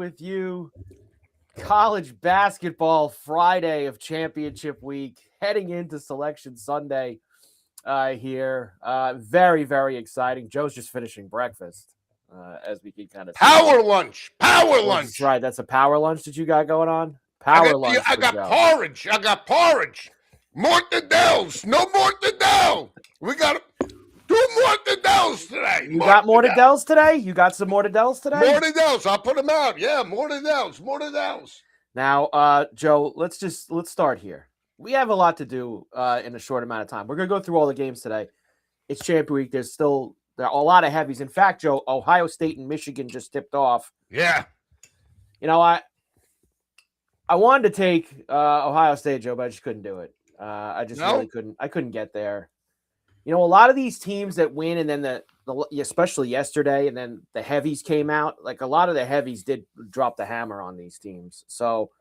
with you. College basketball Friday of championship week, heading into Selection Sunday here. Very, very exciting. Joe's just finishing breakfast, as we can kind of see. Power lunch. That's right. That's a power lunch that you got going on? Power lunch. I got Joe. porridge. I got porridge. Mortadels. No mortadel. We got 2 mortadels today. You got mortadels today? You got some mortadels today? Mortadels. I'll put them out. Yeah, mortadels. Now, Joe, let's start here. We have a lot to do in a short amount of time. We're going to go through all the games today. It's Champion Week. There are a lot of heavies. In fact, Joe, Ohio State and Michigan just tipped off. Yeah. You know, I wanted to take Ohio State, Joe, but I just couldn't do it. I just really couldn't. I couldn't get there. You know, a lot of these teams that win, and then especially yesterday, and then the heavies came out. Like a lot of the heavies did drop the hammer on these teams. So,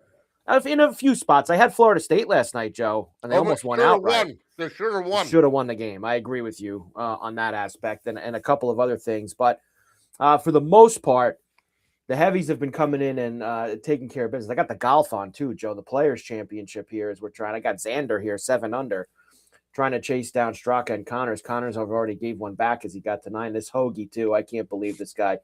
in a few spots, I had Florida State last night, Joe, and they almost won outright. They should have won. Should have won the game. I agree with you on that aspect, and a couple of other things. But for the most part, the heavies have been coming in and taking care of business. I got the golf on too, Joe. The Players Championship here as we're trying. I got Xander here, 7 under. Trying to chase down Straka and Connors. Connors have already gave one back as he got to 9. This Hoagie, too. I can't believe this guy.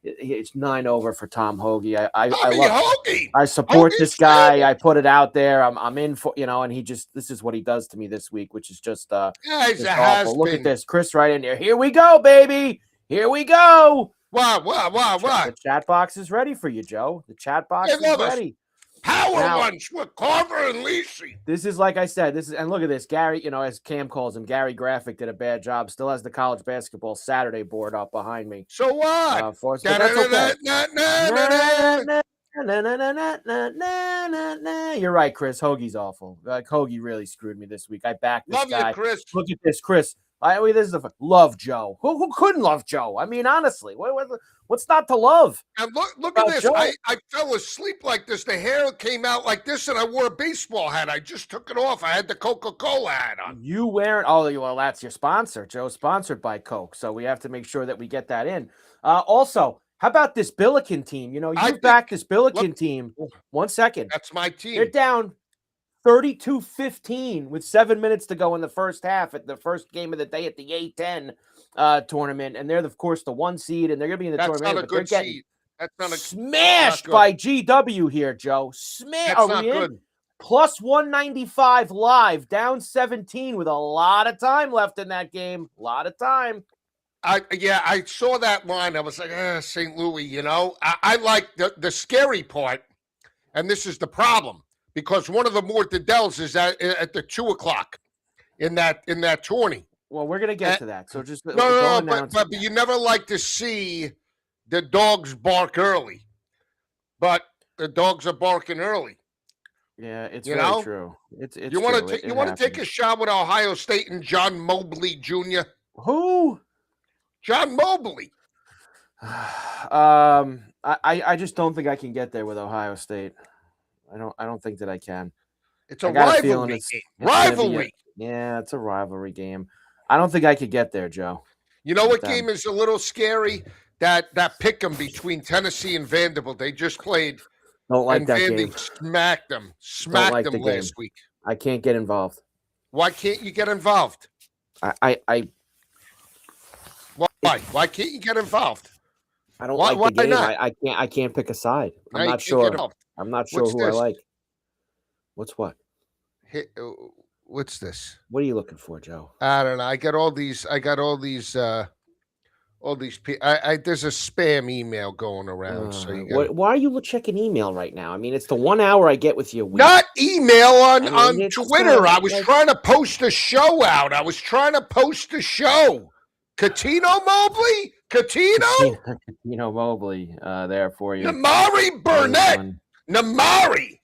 It's 9 over for Tom Hoagie. I support this guy. I put it out there. I'm in for, and this is what he does to me this week, which is just he's awful. Look at this. Chris right in there. Here we go, baby. Here we go. Wow. The chat box is ready for you, Joe. The chat box is ready. Power lunch with Carver and Lisi. This is, like I said, and look at this. Gary, as Cam calls him, Gary Graphic did a bad job. Still has the college basketball Saturday board up behind me. So what? But that's okay. You're right, Chris. Hoagie's awful. Hoagie really screwed me this week. I backed this guy. Love you, Chris. Look at this, Chris. This is love Joe. Who couldn't love Joe? I mean, honestly, what's not to love? And look at this. I fell asleep like this. The hair came out like this, and I wore a baseball hat. I just took it off. I had the Coca-Cola hat on. You wearing? Oh, well, that's your sponsor, Joe. Sponsored by Coke, so we have to make sure that we get that in. Also, how about this Billiken team? You backed this Billiken team. 1 second. That's my team. They're down 32-15 with 7 minutes to go in the first half at the first game of the day at the A10 tournament. And they're, of course, the 1 seed, and they're going to be in the tournament. That's not a good seed. That's not smashed by GW here, Joe. That's not good. Plus 195 live, down 17 with a lot of time left in that game. A lot of time. I saw that line. I was like, St. Louis, I like the scary part, and this is the problem. Because one of the mortadels is at the 2:00 in that tourney. Well, we're gonna get to that. So just but you never like to see the dogs bark early, but the dogs are barking early. Yeah, it's very true. It's you want to take a shot with Ohio State and John Mobley Jr. Who? John Mobley. I just don't think I can get there with Ohio State. I don't think that I can. It's a rivalry game. Rivalry. It's a rivalry game. I don't think I could get there, Joe. You know what game is a little scary? That pick'em between Tennessee and Vanderbilt. They just played. Don't like that Vandy game. Smacked them last week. I can't get involved. Why can't you get involved? Why? Why can't you get involved? I don't like the game. Not? I can't pick a side. I'm not sure. I'm not sure who I like. What's what? What's this? What are you looking for, Joe? I don't know. I got all these. There's a spam email going around. Why are you checking email right now? I mean, it's the 1 hour I get with you a week. Not email on Twitter. I was trying to post a show out. Catino Mobley? Catino Mobley there for you. Namari Burnett. Namari.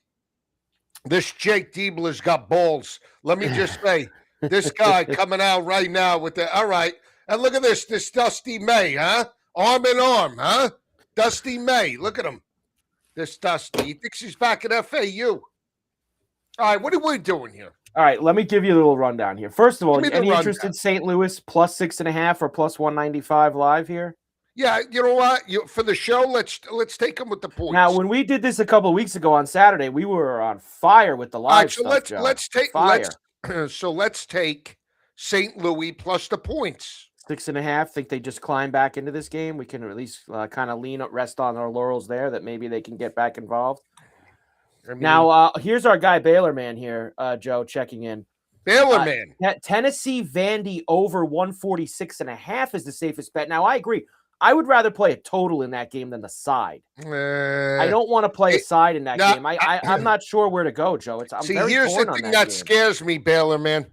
This Jake Diebler's got balls. Let me just say, this guy coming out right now with all right. And look at this Dusty May, huh? Arm in arm, huh? Dusty May. Look at him. This Dusty. He thinks he's back at FAU. All right, what are we doing here? All right, let me give you a little rundown here. First of all, any interest in St. Louis plus 6.5 or plus 195 live here? Yeah, you know what? For the show, let's take them with the points. Now, when we did this a couple of weeks ago on Saturday, we were on fire with the live All right, so stuff, Joe. let's take St. Louis plus the points. 6.5. Think they just climb back into this game? We can at least kind of rest on our laurels there that maybe they can get back involved. I mean, now, here's our guy Baylor Man here, Joe, checking in. Baylor Man. Tennessee Vandy over 146.5 is the safest bet. Now, I agree. I would rather play a total in that game than the side. I don't want to play a side in that game. I'm not sure where to go, Joe. Here's the thing that scares me, Baylor Man,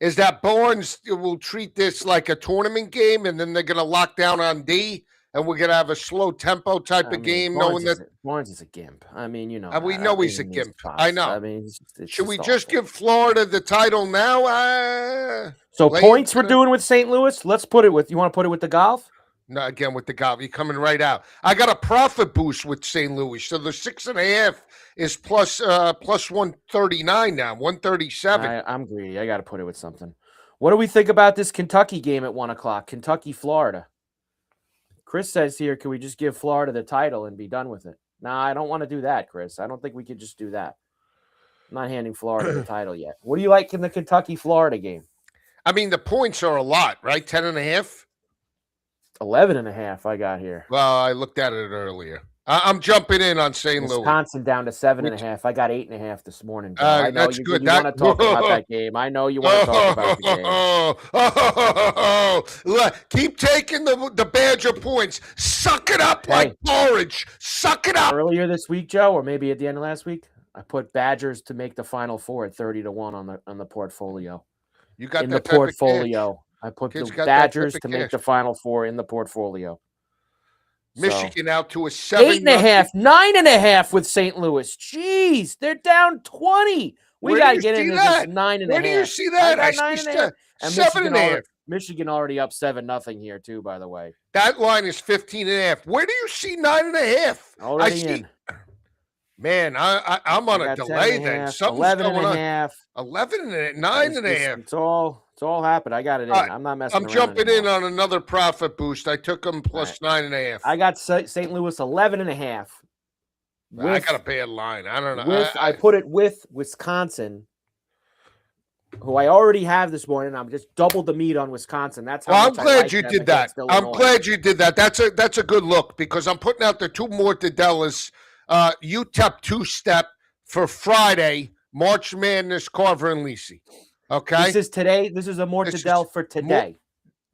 is that Barnes will treat this like a tournament game, and then they're going to lock down on D, and we're going to have a slow tempo type of game, knowing that Barnes is a gimp. I mean, you know. We know he's a gimp. I know. I mean, should we just give Florida the title now? So points we're doing with St. Louis. Let's put it with. You want to put it with the golf? No, again with the golf. You're coming right out. I got a profit boost with St. Louis, so the 6.5 is plus 139 now, 137. I'm greedy. I got to put it with something. What do we think about this Kentucky game at 1:00? Kentucky, Florida. Chris says here, can we just give Florida the title and be done with it? Nah, I don't want to do that, Chris. I don't think we could just do that. I'm not handing Florida the title yet. What do you like in the Kentucky-Florida game? I mean, the points are a lot, right? 10.5? 11.5 I got here. Well, I looked at it earlier. I'm jumping in on St. Louis. Wisconsin down to 7.5. I got 8.5 this morning. I know that's good. You want to talk about that game. I know you want to talk about the game. Keep taking the Badger points. Suck it up like porridge. Suck it up. Earlier this week, Joe, or maybe at the end of last week, I put Badgers to make the Final Four at 30-1 on the portfolio. You got in that the portfolio. I put the Badgers to make the Final Four in the portfolio. Michigan out to a 8.5, 9.5 with St. Louis. Jeez, they're down 20. We got to get into this 9.5. Where do you see that? I 9.5. And 7.5. Michigan already up 7-0 here too, by the way. That line is 15.5. Where do you see 9.5? Already in. Man, I'm on a delay then. Something's going on. 11 and 9.5. It's all happened. I got it in. I'm not messing around. I'm jumping in on another profit boost. I took them plus 9.5. I got St. Louis 11.5. I got a bad line. I don't know. I put it with Wisconsin, who I already have this morning. I'm just doubled the meat on Wisconsin. That's how I'm glad you did that. I'm glad you did that. That's a good look because I'm putting out the two mortadellas. UTEP two-step for Friday, March Madness, Carver and Lisi. Okay? This is today. This is a mortadell for today.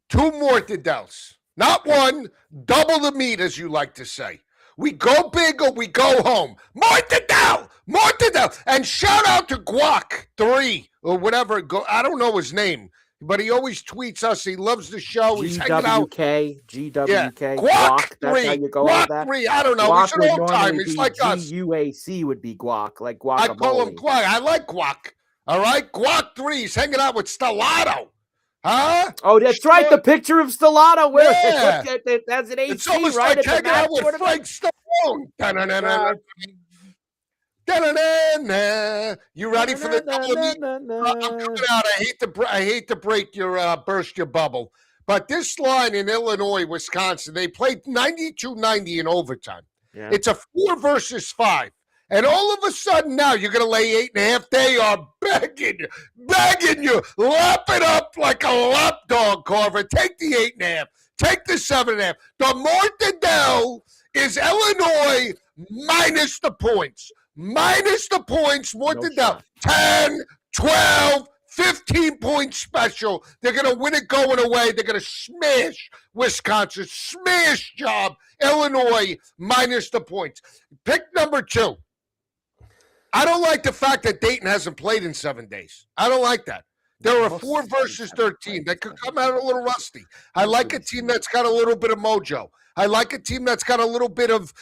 Two mortadels. Not one. Double the meat, as you like to say. We go big or we go home. Mortadell! And shout out to Guac3 or whatever. I don't know his name, but he always tweets us. He loves the show. He's hanging out. GWK. Yeah. Guac. That's how you go with that. Guac3. I don't know. He's an old time. He's like us. GUAC would be guac, like guacamole. I call him Guac. I like Guac. All right? Guac3. He's hanging out with Stellato. Huh? Oh, that's right. The picture of Stellato. Yeah. That's an AC, it's almost right? like hanging out with Frank Stallone. You ready for the double meat? I'm coming out. I hate to break your burst your bubble, but this line in Illinois, Wisconsin, they played 92-90 in overtime. Yeah. It's a 4 versus 5. And all of a sudden now you're going to lay 8.5. They are begging you. Lap it up like a lap dog, Carver. Take the 8.5. Take the 7.5. The mortadell is Illinois minus the points. Mortadell. No 10, 12, 15-point special. They're going to win it going away. They're going to smash Wisconsin. Smash job. Illinois minus the points. Pick number 2. I don't like the fact that Dayton hasn't played in 7 days. I don't like that. There are 4 versus 13. They could come out a little rusty. I like a team that's got a little bit of mojo. I like a team that's got a little bit of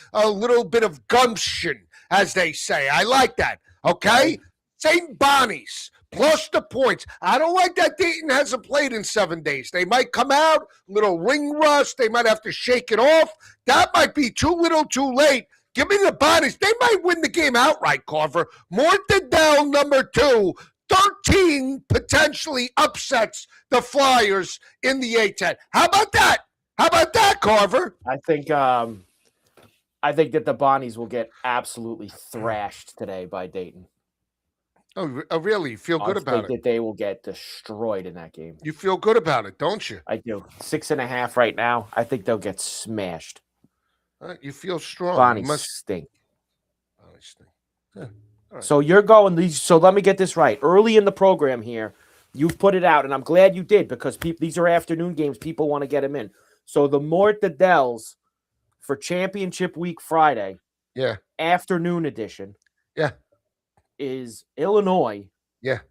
gumption, as they say. I like that. Okay? St. Bonnie's plus the points. I don't like that Dayton hasn't played in 7 days. They might come out, little ring rust. They might have to shake it off. That might be too little too late. Give me the Bonnies. They might win the game outright, Carver. Mortadell number 2. 13 potentially upsets the Flyers in the A-10. How about that? How about that, Carver? I think that the Bonnies will get absolutely thrashed today by Dayton. Oh, really? You feel good about it? I think that they will get destroyed in that game. You feel good about it, don't you? I do. 6.5 right now. I think they'll get smashed. You feel strong. Bonnies stink. Bonnies stink. Yeah. Right. So you're going these. So let me get this right. Early in the program here, you've put it out, and I'm glad you did because these are afternoon games. People want to get them in. So the Mortadels for Championship Week Friday, afternoon edition, is Illinois,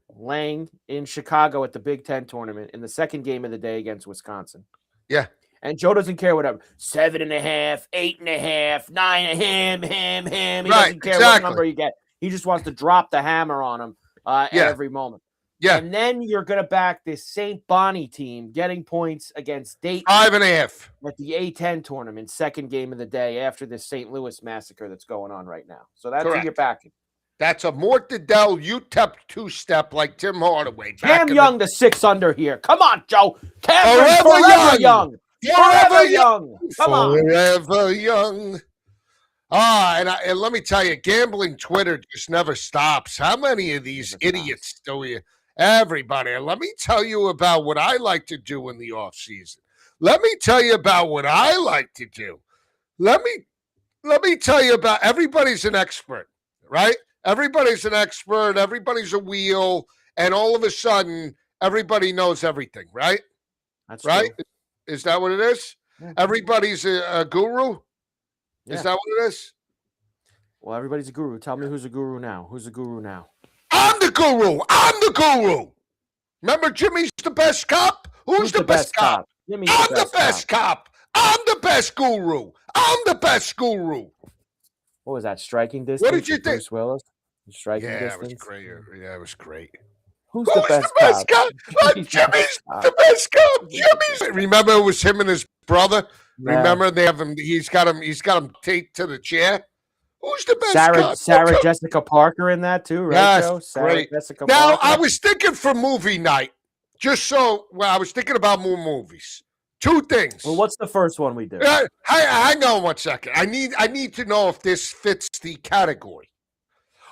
laying in Chicago at the Big Ten tournament in the second game of the day against Wisconsin. Yeah. And Joe doesn't care whatever. 7.5, 8.5, 9, ham. He doesn't care what number you get. He just wants to drop the hammer on him at every moment. Yeah. And then you're going to back this St. Bonnie team getting points against Dayton. 5.5. At the A10 tournament, second game of the day after this St. Louis massacre that's going on right now. So that's who you're backing. That's a Mortadell UTEP two-step like Tim Hardaway. Cam Young to 6 under here. Come on, Joe. Cameron forever young. Forever young. Come on. Forever young. And let me tell you, gambling Twitter just never stops. How many of these idiots do you? Everybody. And let me tell you about what I like to do in the off season. Let me tell you about what I like to do. Let me tell you about everybody's an expert, right? Everybody's an expert. Everybody's a wheel. And all of a sudden, everybody knows everything, right? That's right. True. Is that what it is? Yeah. Everybody's a guru? Yeah. Is that what it is? Well, everybody's a guru. Tell me who's a guru now. Who's a guru now? I'm the guru. I'm the guru. Remember Jimmy's the best cop? Who's the best cop? I'm the best cop. I'm the best guru. I'm the best guru. What was that? Striking distance? What did you think? Bruce Willis? Striking distance? It was great. Yeah, it was great. Who's the best cop? Jimmy's the best cop. Jimmy's. Remember, it was him and his brother. Yeah. Remember, they have him. He's got him taped to the chair. Who's the best cop? Sarah Jessica Parker in that too, right? Yes, Joe? great. Now, I was thinking for movie night. I was thinking about more movies. 2 things. Well, what's the first one we do? Hang on 1 second. I need to know if this fits the category.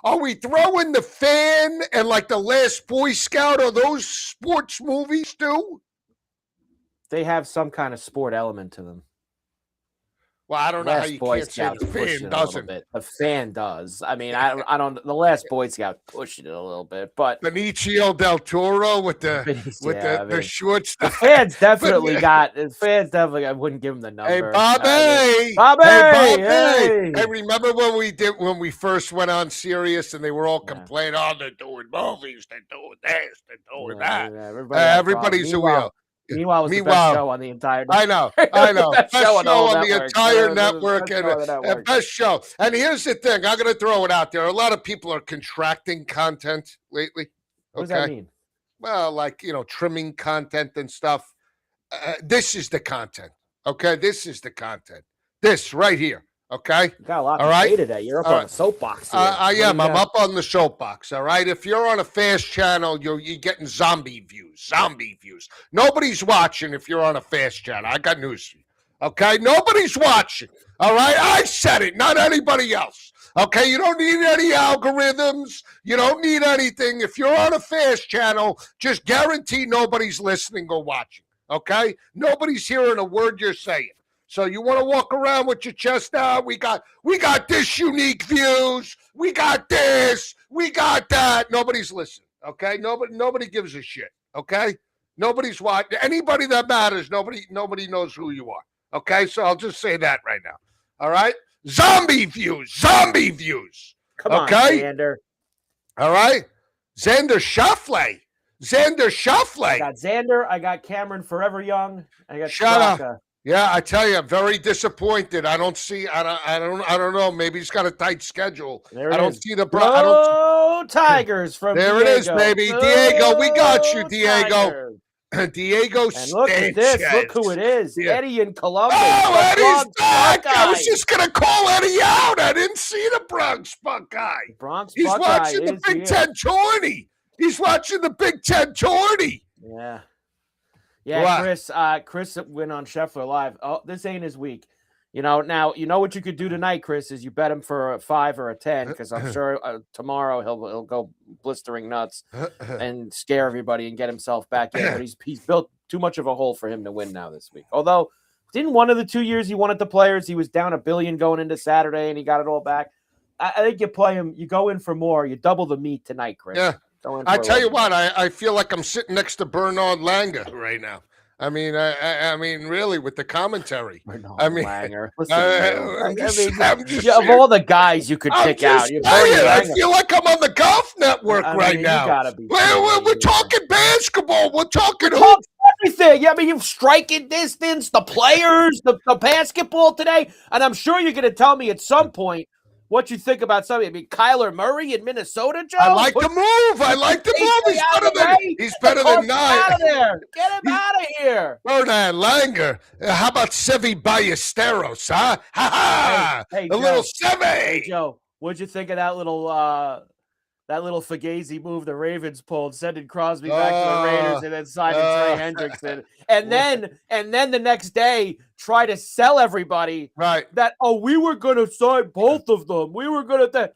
Are we throwing The Fan and like The Last Boy Scout? Are those sports movies too? They have some kind of sport element to them. Well, I don't know how you can't say The Fan doesn't. The Fan does. I mean, I don't. The Last Boy Scout pushing it a little bit, but Benicio del Toro with the shorts. The Fans definitely got. The Fans definitely. I wouldn't give him the number. Hey, Bobby. Hey, Hey, remember when we first went on Sirius and they were all complaining? Oh, they're doing movies. They're doing this. They're doing that. Yeah, everybody's a wheel. Meanwhile, it was the best show on the entire network. I know. Best show on the entire network and best show. And here's the thing. I'm going to throw it out there. A lot of people are contracting content lately. What does that mean? Well, like, trimming content and stuff. This is the content. Okay? This is the content. This right here. Okay? You got a lot of data today. You're up on the soapbox here. I am. I'm up on the soapbox. All right? If you're on a fast channel, you're getting zombie views. Nobody's watching if you're on a fast channel. I got news for you. Okay? Nobody's watching. All right? I said it, not anybody else. Okay? You don't need any algorithms. You don't need anything. If you're on a fast channel, just guarantee nobody's listening or watching. Okay? Nobody's hearing a word you're saying. So you want to walk around with your chest out? We got this unique views. We got this. We got that. Nobody's listening. Okay. Nobody gives a shit. Okay. Nobody's watching. Anybody that matters. Nobody knows who you are. Okay. So I'll just say that right now. All right. Zombie views. Come on, Xander. All right. Xander Schauffele. I got Xander. I got Cameron Forever Young. I got Straka. Yeah, I tell you, I'm very disappointed. I don't know. Maybe he's got a tight schedule. I don't see the Tigers from there. Diego. It is, baby. Diego, we got you, Diego. Diego and look at this. Look who it is. Yeah. Eddie in Columbus. Oh, Eddie's back. I was just going to call Eddie out. I didn't see the Bronx Buckeye. He's watching the Big Ten tourney. He's watching the Big Ten tourney. Yeah. Yeah, What? Chris went on Scheffler Live. Oh, this ain't his week. Now you know what you could do tonight, Chris, is you bet him for a 5 or a 10 because I'm sure tomorrow he'll go blistering nuts and scare everybody and get himself back in. But he's built too much of a hole for him to win now this week. Although, didn't one of the 2 years he won at the Players, he was down $1 billion going into Saturday and he got it all back. I think you play him, you go in for more, you double the meat tonight, Chris. Yeah. I tell you what, I feel like I'm sitting next to Bernard Langer right now. I mean, I mean, really, with the commentary. I mean, Langer. Listen, of all the guys you could pick out, I feel like I'm on the Golf Network right now. We're talking basketball. We're talking everything. Yeah, I mean, you've striking distance, the players, the basketball today, and I'm sure you're going to tell me at some point what you think about something. I mean, Kyler Murray in Minnesota, Joe? I like the move. I like the move. He's better than 9. Out of there. Get him out of here. Bernard Langer. How about Sevi Ballesteros, huh? Ha ha! Hey, little Sevi. Hey, Joe, what'd you think of that little Fugazi move the Ravens pulled, sending Crosby back to the Raiders and then signing Trey Hendrickson. And then the next day try to sell everybody that, we were going to sign both of them. We were going to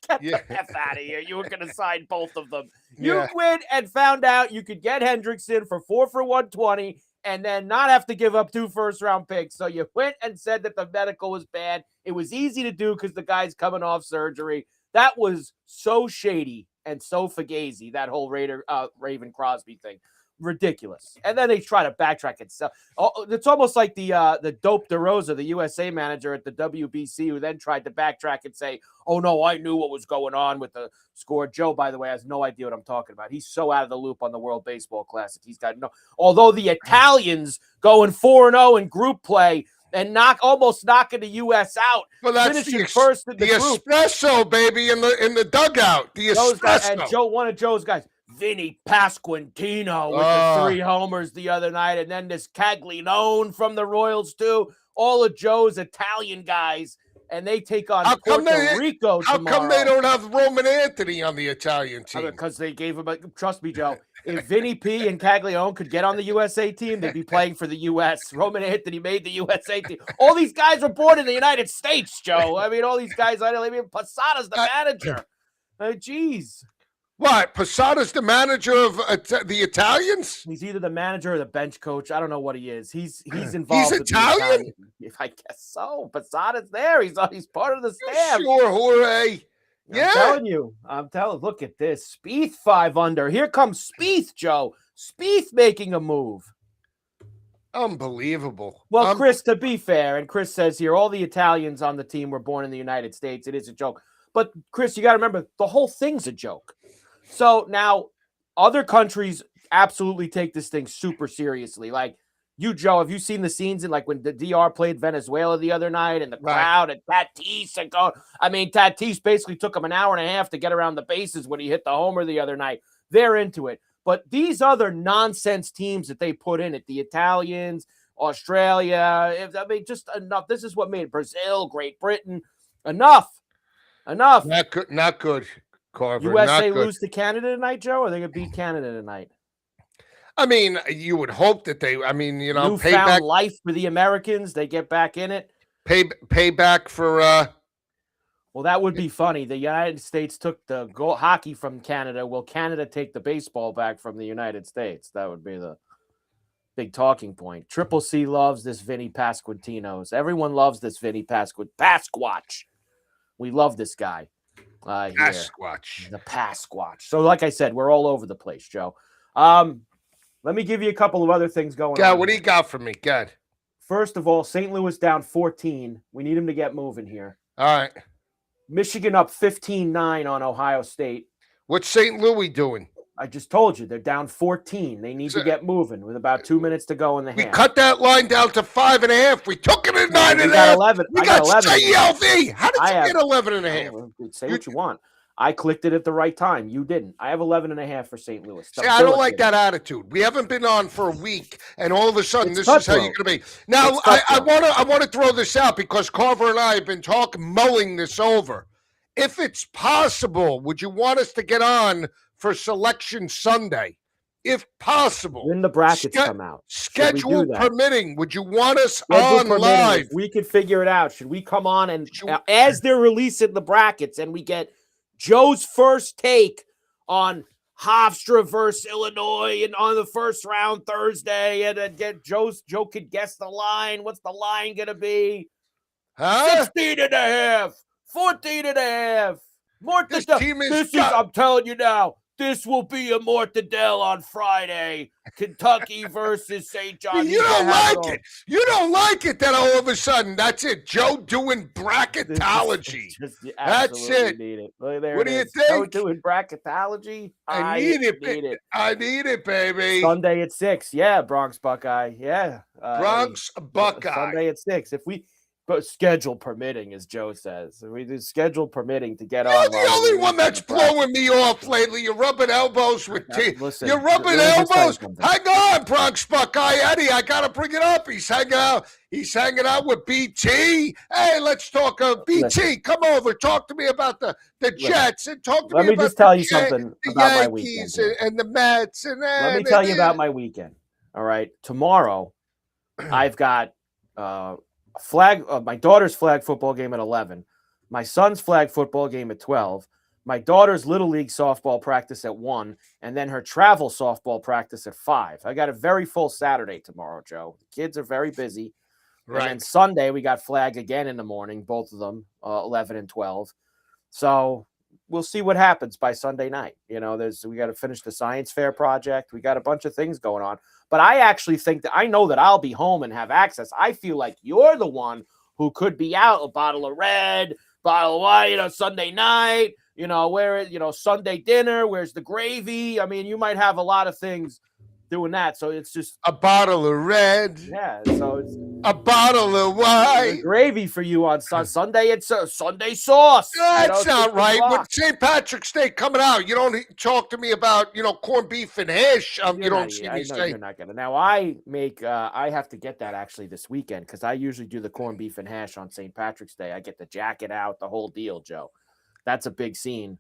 get the F out of here. You were going to sign both of them. You went and found out you could get Hendrickson for 4 for $120 and then not have to give up 2 first-round picks. So you went and said that the medical was bad. It was easy to do because the guy's coming off surgery. That was so shady and so fugazi, that whole Raven Crosby thing. Ridiculous. And then they try to backtrack and sell. It's almost like the Dope DeRosa, the USA manager at the WBC, who then tried to backtrack and say, oh, no, I knew what was going on with the score. Joe, by the way, has no idea what I'm talking about. He's so out of the loop on the World Baseball Classic. He's got no – although the Italians going 4-0 in group play – and almost knocking the U.S. out. Well, that's first in the group. Espresso, baby, in the dugout. The espresso. And one of Joe's guys, Vinny Pasquantino, with the 3 homers the other night, and then this Caglianone from the Royals too. All of Joe's Italian guys, and they take on Puerto Rico tomorrow. How come they don't have Roman Anthony on the Italian team? Because they gave him trust me, Joe. If Vinny P and Caglianone could get on the USA team, they'd be playing for the U.S. Roman Anthony made the USA team. All these guys were born in the United States, Joe. I mean, all these guys, Posada's the manager. Jeez. What? Posada's the manager of the Italians? He's either the manager or the bench coach. I don't know what he is. He's involved. He's Italian? I guess so. Posada's there. He's part of the staff. Sure, hooray. I'm telling. Look at this. Spieth 5 under. Here comes Spieth, Joe. Spieth making a move. Unbelievable. Well, Chris, to be fair, and Chris says here, all the Italians on the team were born in the United States. It is a joke. But, Chris, you got to remember, the whole thing's a joke. So now other countries absolutely take this thing super seriously. Like you, Joe, have you seen the scenes in like when the DR played Venezuela the other night and the crowd and Tatis and Tatis basically took him an hour and a half to get around the bases when he hit the homer the other night. They're into it. But these other nonsense teams that they put in it, the Italians, Australia, just enough. This is what made Brazil, Great Britain. Enough. Not good. Carver, USA lose to Canada tonight, Joe, or are they going to beat Canada tonight? I mean, you would hope that they, newfound payback life for the Americans. They get back in it. Payback for. Well, that would be funny. The United States took the hockey from Canada. Will Canada take the baseball back from the United States? That would be the big talking point. Triple C loves this Vinny Pasquantinos. Everyone loves this Vinny Pasquatch. We love this guy. Pasquatch. The Pasquatch. So, like I said, we're all over the place, Joe. Let me give you a couple of other things going on. Yeah, what do you got for me? Good. First of all, St. Louis down 14. We need him to get moving here. All right. Michigan up 15-9 on Ohio State. What's St. Louis doing? I just told you, they're down 14. They need to get moving with about 2 minutes to go in the half. We cut that line down to 5.5. We took it at 9.5. Got 11. We got 11. CLV. How did you get 11.5? Say what you want. I clicked it at the right time. You didn't. I have 11.5 for St. Louis. See, I don't like that attitude. We haven't been on for a week, and all of a sudden, this is how you're going to be. Now, I want to throw this out because Carver and I have been mulling this over. If it's possible, would you want us to get on for Selection Sunday? if possible, when the brackets come out. Should we do schedule that? permitting, would you want us Schedule on permitting, live? if we could figure it out, should we come on and as they're releasing the brackets and we get Joe's first take on Hofstra versus Illinois and on the first round Thursday, and then Joe could guess the line. What's the line going to be? Huh? 16.5, 14.5. This team is I'm telling you now, this will be a mortadell on Friday. Kentucky versus St. John. You don't like it. You don't like it that all of a sudden, that's it. Joe doing bracketology. That's it. Need it. Well, what do you think? Joe doing bracketology. I need it. I need it, baby. Sunday at 6. Yeah, Bronx Buckeye. Yeah. Bronx Buckeye. Sunday at 6. But schedule permitting, as Joe says. We do schedule permitting to get on. You're the only one that's blowing me off lately. You're rubbing elbows with Listen, you're rubbing elbows. Hang on, Bronx Buckeye Eddie. I gotta bring it up. He's hanging out. He's hanging out with BT. Hey, let's talk. BT, listen, come over. Talk to me about the Jets and talk to me about. Let me just tell you something about Yankees my weekend and the Mets. Let me tell you about my weekend. All right, tomorrow, I've got my daughter's flag football game at 11, my son's flag football game at 12, my daughter's little league softball practice at 1, and then her travel softball practice at 5. I got a very full Saturday tomorrow, Joe. The kids are very busy. Right. And then Sunday we got flag again in the morning, both of them, 11 and 12. So we'll see what happens by Sunday night. We got to finish the science fair project. We got a bunch of things going on. But I actually think that I know that I'll be home and have access. I feel like you're the one who could be out, a bottle of red, bottle of white, Sunday night, Sunday dinner. Where's the gravy? I mean, you might have a lot of things doing that. So it's just a bottle of red. Yeah. So it's a bottle of white. Gravy for you on Sunday. It's a Sunday sauce. That's not right. With St. Patrick's Day coming out, you don't talk to me about, corned beef and hash. You don't see me say. You're not going to. Now, I have to get that actually this weekend because I usually do the corned beef and hash on St. Patrick's Day. I get the jacket out, the whole deal, Joe. That's a big scene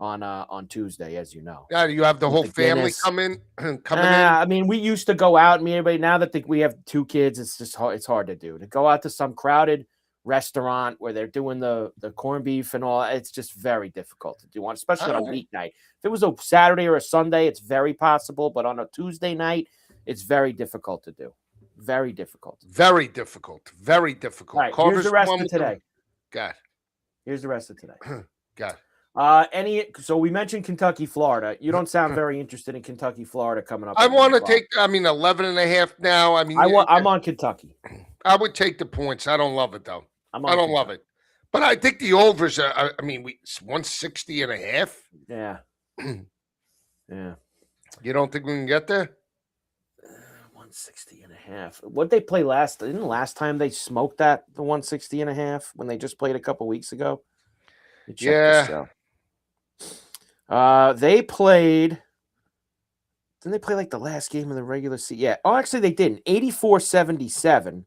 on Tuesday, as you know. Yeah, you have the whole family come in. I mean, we used to go out, everybody. Now that we have 2 kids, it's just hard, it's hard to do. To go out to some crowded restaurant where they're doing the corned beef and all, it's just very difficult to do, especially on a weeknight. If it was a Saturday or a Sunday, it's very possible, but on a Tuesday night, it's very difficult to do. Very difficult. Very difficult. Very difficult. All right, here's the rest of today. God. Here's the rest of today. God. So we mentioned Kentucky, Florida. You don't sound very interested in Kentucky, Florida coming up. I want to take, 11.5 now. I mean, I'm on Kentucky. I would take the points. I don't love it though. I don't love it, but I think the overs are, 160.5. Yeah. Yeah. You don't think we can get there? 160.5. What they play last? Didn't the last time they smoked the 160.5 when they just played a couple weeks ago? Yeah. They played. Didn't they play like the last game of the regular season? Yeah. Oh, actually, they didn't. 84-77.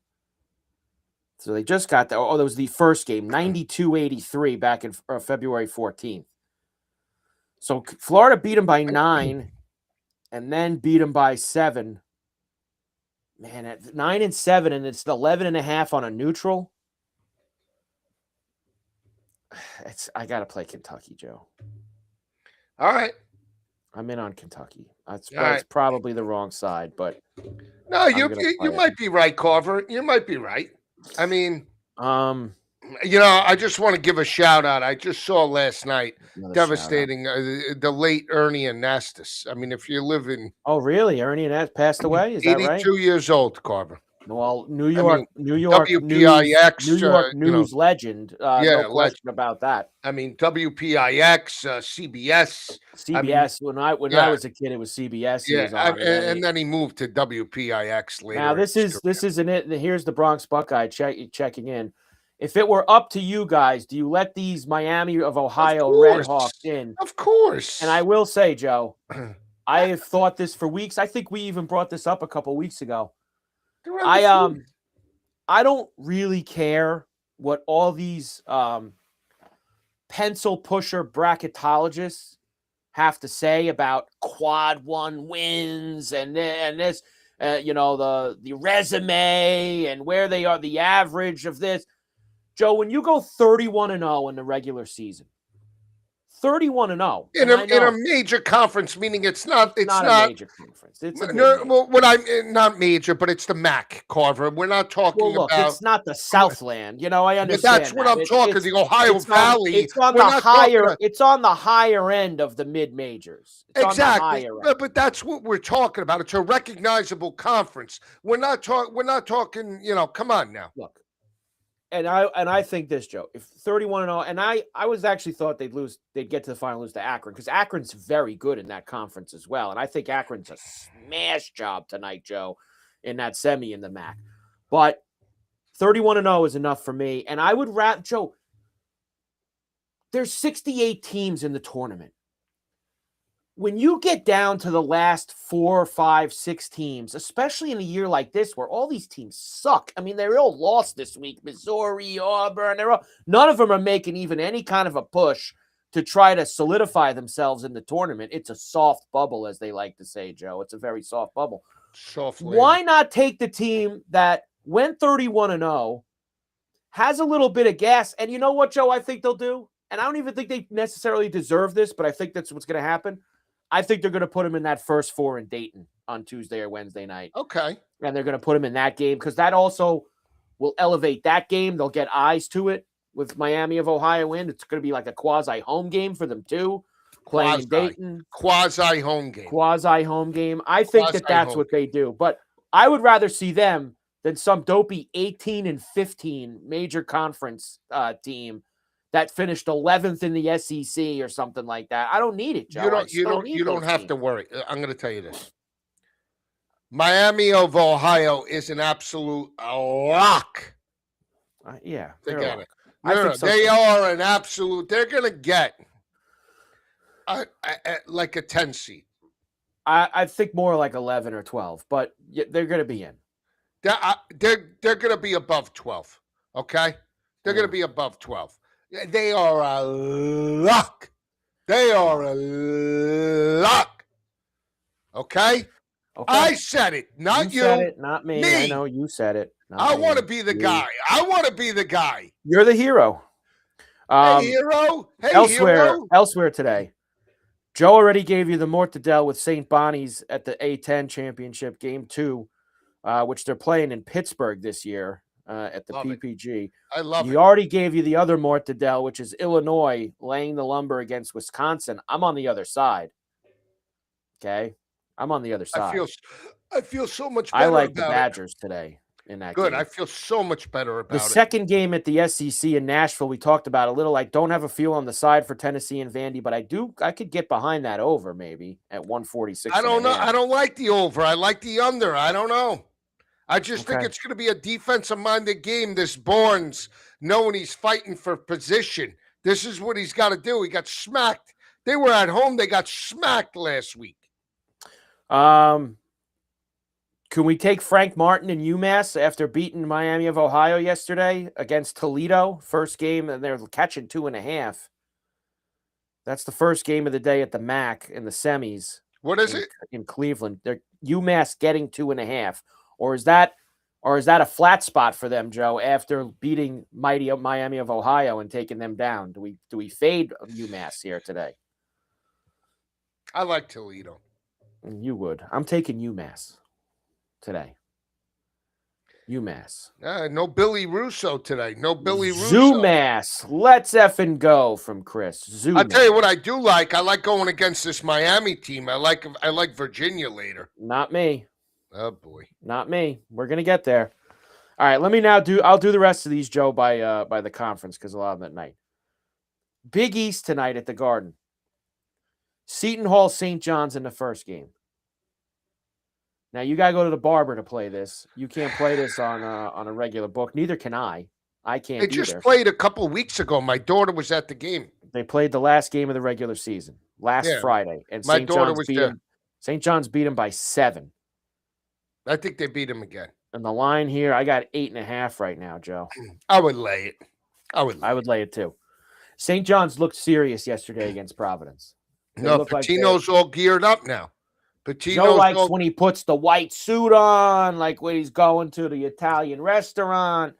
So they just got that. Oh, that was the first game. 92-83 back in February 14th. So Florida beat them by 9, and then beat them by 7. Man, at 9 and 7, and it's 11.5 on a neutral. I got to play Kentucky, Joe. All right. I'm in on Kentucky. It's probably the wrong side, but no, you might be right, Carver. You might be right. I mean, I just want to give a shout out. I just saw last night devastating the late Ernie Anastas. I mean, if you live in really? Ernie Anastas passed away? Is that right? 82 years old, Carver. Well, New York WPIX, New York news legend. No question about that. I mean, WPIX, CBS. CBS. When I was a kid, it was CBS. And then he moved to WPIX later. Now this isn't it. Here's the Bronx Buckeye checking in. If it were up to you guys, do you let these Miami of Ohio Redhawks in? Of course. And I will say, Joe, I have thought this for weeks. I think we even brought this up a couple weeks ago. I don't really care what all these pencil pusher bracketologists have to say about quad one wins and this, the resume and where they are, the average of this. Joe, when you go 31-0 in the regular season, 31-0 in a major conference, meaning it's not a major conference. It's a well, what I'm not major, but it's the MAC, Carver. We're not talking about. It's not the Southland. I understand. But that's what I'm talking. The Ohio Valley. It's on the higher. It's on the higher end of the mid majors. Exactly. But that's what we're talking about. It's a recognizable conference. We're not talking. Come on now. Look. And I think this, Joe, if 31-0, and I was actually thought they'd get to the final, lose to Akron, because Akron's very good in that conference as well. And I think Akron's a smash job tonight, Joe, in that semi in the MAC. But 31-0 is enough for me. And I would Joe, there's 68 teams in the tournament. When you get down to the last 4, 5, 6 teams, especially in a year like this where all these teams suck. I mean, they're all lost this week. Missouri, Auburn, none of them are making even any kind of a push to try to solidify themselves in the tournament. It's a soft bubble, as they like to say, Joe. It's a very soft bubble. Why not take the team that went 31-0, has a little bit of gas, and you know what, Joe, I think they'll do? And I don't even think they necessarily deserve this, but I think that's what's going to happen. I think they're going to put them in that first 4 in Dayton on Tuesday or Wednesday night. Okay. And they're going to put them in that game because that also will elevate that game. They'll get eyes to it with Miami of Ohio in. It's going to be like a quasi-home game for them too, playing in Dayton. Quasi-home game. I think that's what they do. But I would rather see them than some dopey 18-15 major conference team that finished 11th in the SEC or something like that. I don't need it, Joe. You don't have to worry. I'm going to tell you this. Miami of Ohio is an absolute lock. Yeah. Forget it. They are an absolute. They're going to get like a 10 seed. I think more like 11 or 12, but they're going to be in. They're going to be above 12. Okay? They're going to be above 12. They are a lock. Okay? I said it, not you. You said it, not me. I know you said it. I want to be the guy. You're the hero. Hey, hero. Elsewhere today, Joe already gave you the mortadell with St. Bonnie's at the A10 Championship Game 2, which they're playing in Pittsburgh this year. At the PPG. I love it. He already gave you the other mortadell, which is Illinois laying the lumber against Wisconsin. I'm on the other side. Okay? I'm on the other side. I feel so much better. I like the Badgers today in that game. Good. I feel so much better about it. The second game at the SEC in Nashville, we talked about a little. I don't have a feel on the side for Tennessee and Vandy, but I could get behind that over maybe at 146. I don't know. I don't like the over. I like the under. I don't know. I just think it's going to be a defensive-minded game. This Barnes, knowing he's fighting for position. This is what he's got to do. He got smacked. They were at home. They got smacked last week. Can we take Frank Martin and UMass after beating Miami of Ohio yesterday against Toledo? First game, and they're catching 2.5. That's the first game of the day at the MAC in the semis. What is it? In Cleveland. They're UMass getting 2.5. Or is that a flat spot for them, Joe, after beating mighty Miami of Ohio and taking them down? Do we fade UMass here today? I like Toledo. You would. I'm taking UMass today. UMass. No Billy Russo today. No Billy Russo. Zoomass. Let's effing go from Chris. Zoomass. I'll tell you what I do like. I like going against this Miami team. I like Virginia later. Not me. Oh, boy. Not me. We're going to get there. All right, let me now I'll do the rest of these, Joe, by the conference because a lot of them at night. Big East tonight at the Garden. Seton Hall, St. John's in the first game. Now, you got to go to the barber to play this. You can't play this on a regular book. Neither can I. I can't They just played a couple weeks ago. My daughter was at the game. They played the last game of the regular season, last Friday. And my daughter was there. St. John's beat them by 7. I think they beat him again. And the line here, I got 8.5 right now, Joe. I would lay it. I would lay it too. St. John's looked serious yesterday against Providence. No, look like Patino's all geared up now. Joe Patino's likes all... when he puts the white suit on, like when he's going to the Italian restaurant,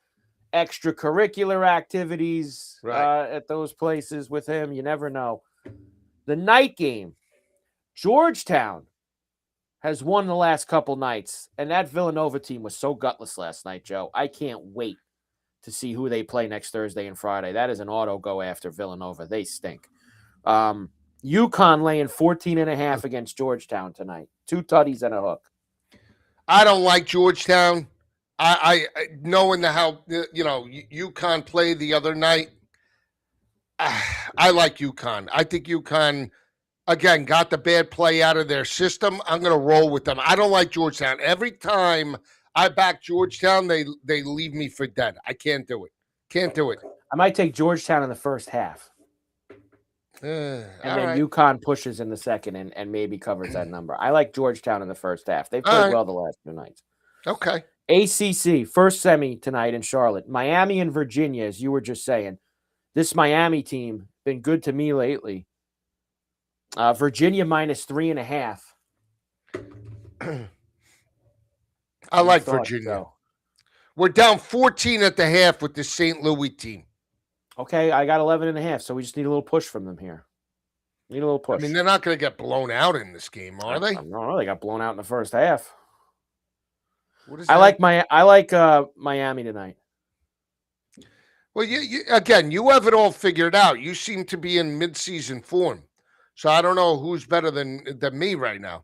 extracurricular activities at those places with him. You never know. The night game, Georgetown has won the last couple nights, and that Villanova team was so gutless last night, Joe. I can't wait to see who they play next Thursday and Friday. That is an auto go after Villanova. They stink. UConn laying 14.5 against Georgetown tonight. 2 tutties and a hook. I don't like Georgetown. I knowing how UConn played the other night. I like UConn. I think UConn again got the bad play out of their system. I'm going to roll with them. I don't like Georgetown. Every time I back Georgetown, they leave me for dead. I can't do it. Can't do it. I might take Georgetown in the first half. And then UConn pushes in the second and maybe covers that number. I like Georgetown in the first half. They've played well the last 2 nights. Okay. ACC, first semi tonight in Charlotte. Miami and Virginia, as you were just saying. This Miami team been good to me lately. Virginia minus 3.5. I like Virginia. So? We're down 14 at the half with the St. Louis team. Okay, I got 11.5, so we just need a little push from them here. Need a little push. I mean, they're not going to get blown out in this game, are they? No, they got blown out in the first half. I like Miami tonight. Well, you have it all figured out. You seem to be in mid-season form, so I don't know who's better than me right now.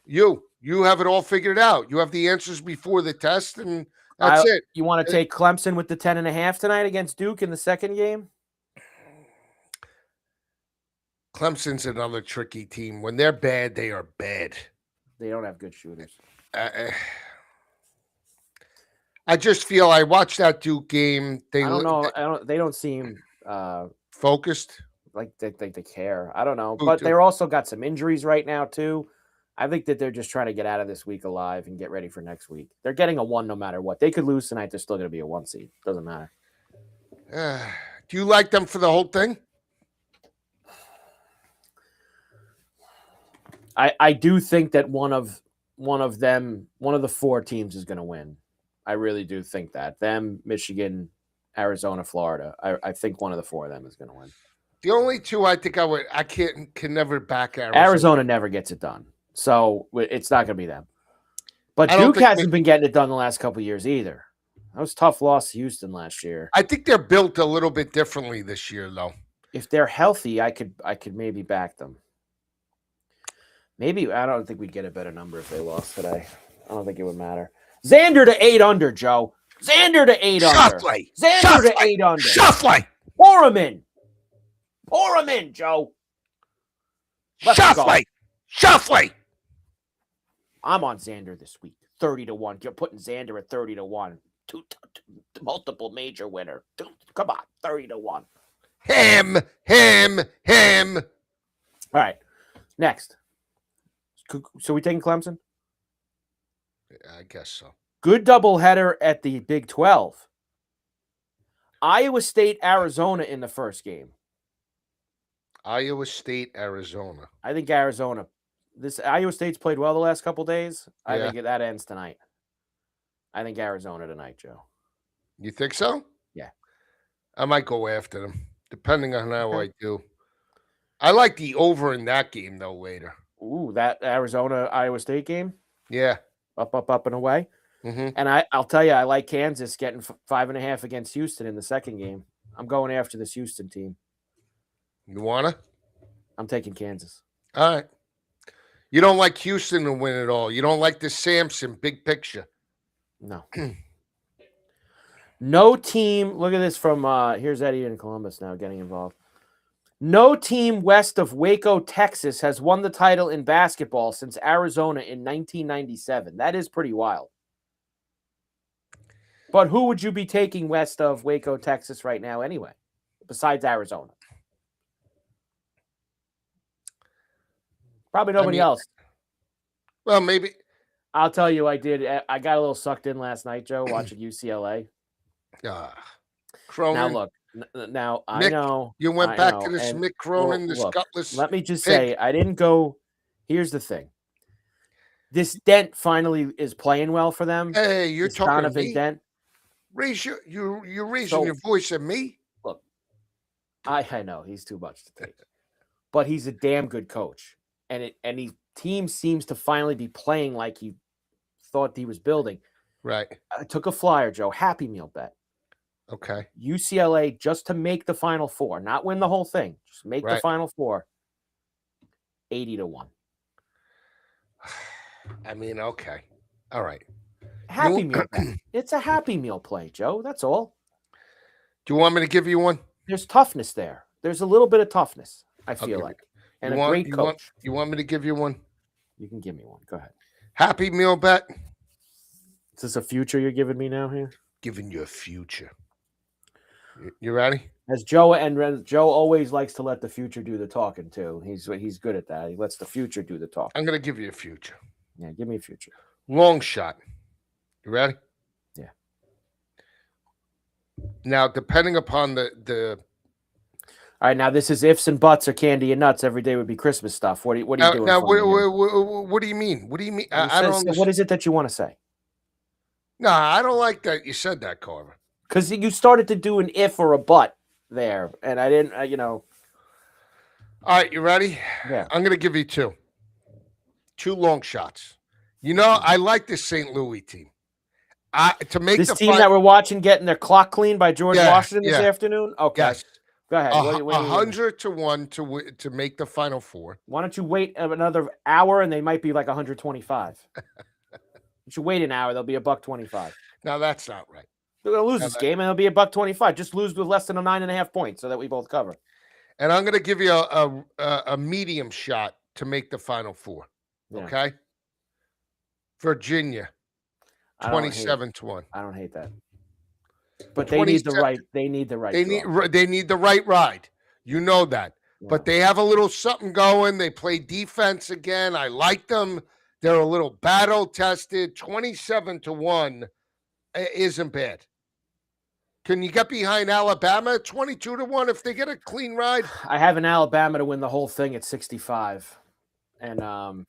You have it all figured out. You have the answers before the test, and that's it. You want to take Clemson with the 10.5 tonight against Duke in the second game? Clemson's another tricky team. When they're bad, they are bad. They don't have good shooters. I just feel I watched that Duke game. They don't seem focused. Like they care. I don't know. But they're also got some injuries right now, too. I think that they're just trying to get out of this week alive and get ready for next week. They're getting a 1 no matter what. They could lose tonight. They're still going to be a 1 seed. Doesn't matter. Do you like them for the whole thing? I do think that one of the 4 teams is going to win. I really do think that. Them, Michigan, Arizona, Florida. I think one of the 4 of them is going to win. The only 2 I think I can never back Arizona. Arizona never gets it done. So it's not going to be them. But Duke hasn't been getting it done the last couple of years either. That was a tough loss to Houston last year. I think they're built a little bit differently this year, though. If they're healthy, I could maybe back them. Maybe I don't think we'd get a better number if they lost today. I don't think it would matter. Xander to 8 under, Joe. Xander to 8 under. Xander to 8 under. Shuffley. Pour him in. Pour him in, Joe. Shuffley. I'm on Xander this week. 30-1. You're putting Xander at 30-1. Two, multiple major winner. Come on, 30-1. Him. All right. Next. So we taking Clemson? I guess so. Good doubleheader at the Big 12. Iowa State, Arizona in the first game. Iowa State, Arizona. I think Arizona. This Iowa State's played well the last couple days. I think that ends tonight. I think Arizona tonight, Joe. You think so? Yeah. I might go after them, depending on how I do. I like the over in that game, though, later. Ooh, that Arizona-Iowa State game? Yeah. Up, and away. Mm-hmm. And I'll tell you, I like Kansas getting 5.5 against Houston in the second game. I'm going after this Houston team. You want to? I'm taking Kansas. All right. You don't like Houston to win it all. You don't like the Samson big picture. No. No team. Look at this from here's Eddie in Columbus now getting involved. No team west of Waco, Texas has won the title in basketball since Arizona in 1997. That is pretty wild. But who would you be taking west of Waco, Texas right now anyway, besides Arizona? Probably nobody else. Well, maybe. I'll tell you, I did. I got a little sucked in last night, Joe, watching UCLA. Cronin. Now, look, Now I Mick, know you went I back to know, this and Mick well, Cronin, this look, gutless let me just pig. say I didn't go. Here's the thing: this Dent finally is playing well for them. Hey, you're This talking to Donovan me? Dent. You're raising So your voice at me? look, I know he's too much to take, but he's a damn good coach, and he team seems to finally be playing like he thought he was building. Right. I took a flyer, Joe. Happy Meal bet. Okay. UCLA just to make the Final Four, not win the whole thing, just make the Right. Final Four. 80-1. I mean, okay. All right. Happy Meal bet. It's a Happy Meal play, Joe. That's all. Do you want me to give you one? There's toughness there. There's a little bit of toughness, I feel like. And a great coach. You want me to give you one? You can give me one. Go ahead. Happy Meal bet. Is this a future you're giving me now here? Giving you a future. You ready? As Joe always likes to let the future do the talking too. He's good at that. He lets the future do the talking. I'm going to give you a future. Yeah, give me a future. Long shot. You ready? Yeah. Now, depending upon the All right, now this is ifs and buts or candy and nuts. Every day would be Christmas stuff. What are you doing? now, for me here? what do you mean? What do you mean? I don't understand. What is it that you want to say? No, I don't like that you said that, Carver. Because you started to do an if or a but there, and I didn't, All right, you ready? Yeah. I'm going to give you two long shots. You know, I like this St. Louis team. To make this the team that we're watching getting their clock cleaned by George Washington this afternoon. Okay, yes. Go ahead. 100-1 to make the Final Four. Why don't you wait another hour and they might be like 125? You should wait an hour. They'll be $1.25. Now that's not right. They're going to lose this game and it'll be $1.25. Just lose with less than a 9.5 points so that we both cover. And I'm going to give you a medium shot to make the Final Four. Yeah. Okay. Virginia, 27-1. I don't hate that. But they need the right. They need the right. They need the right ride. You know that. Yeah. But they have a little something going. They play defense again. I like them. They're a little battle tested. 27-1 isn't bad. Can you get behind Alabama 22-1 if they get a clean ride? I have an Alabama to win the whole thing at 65, and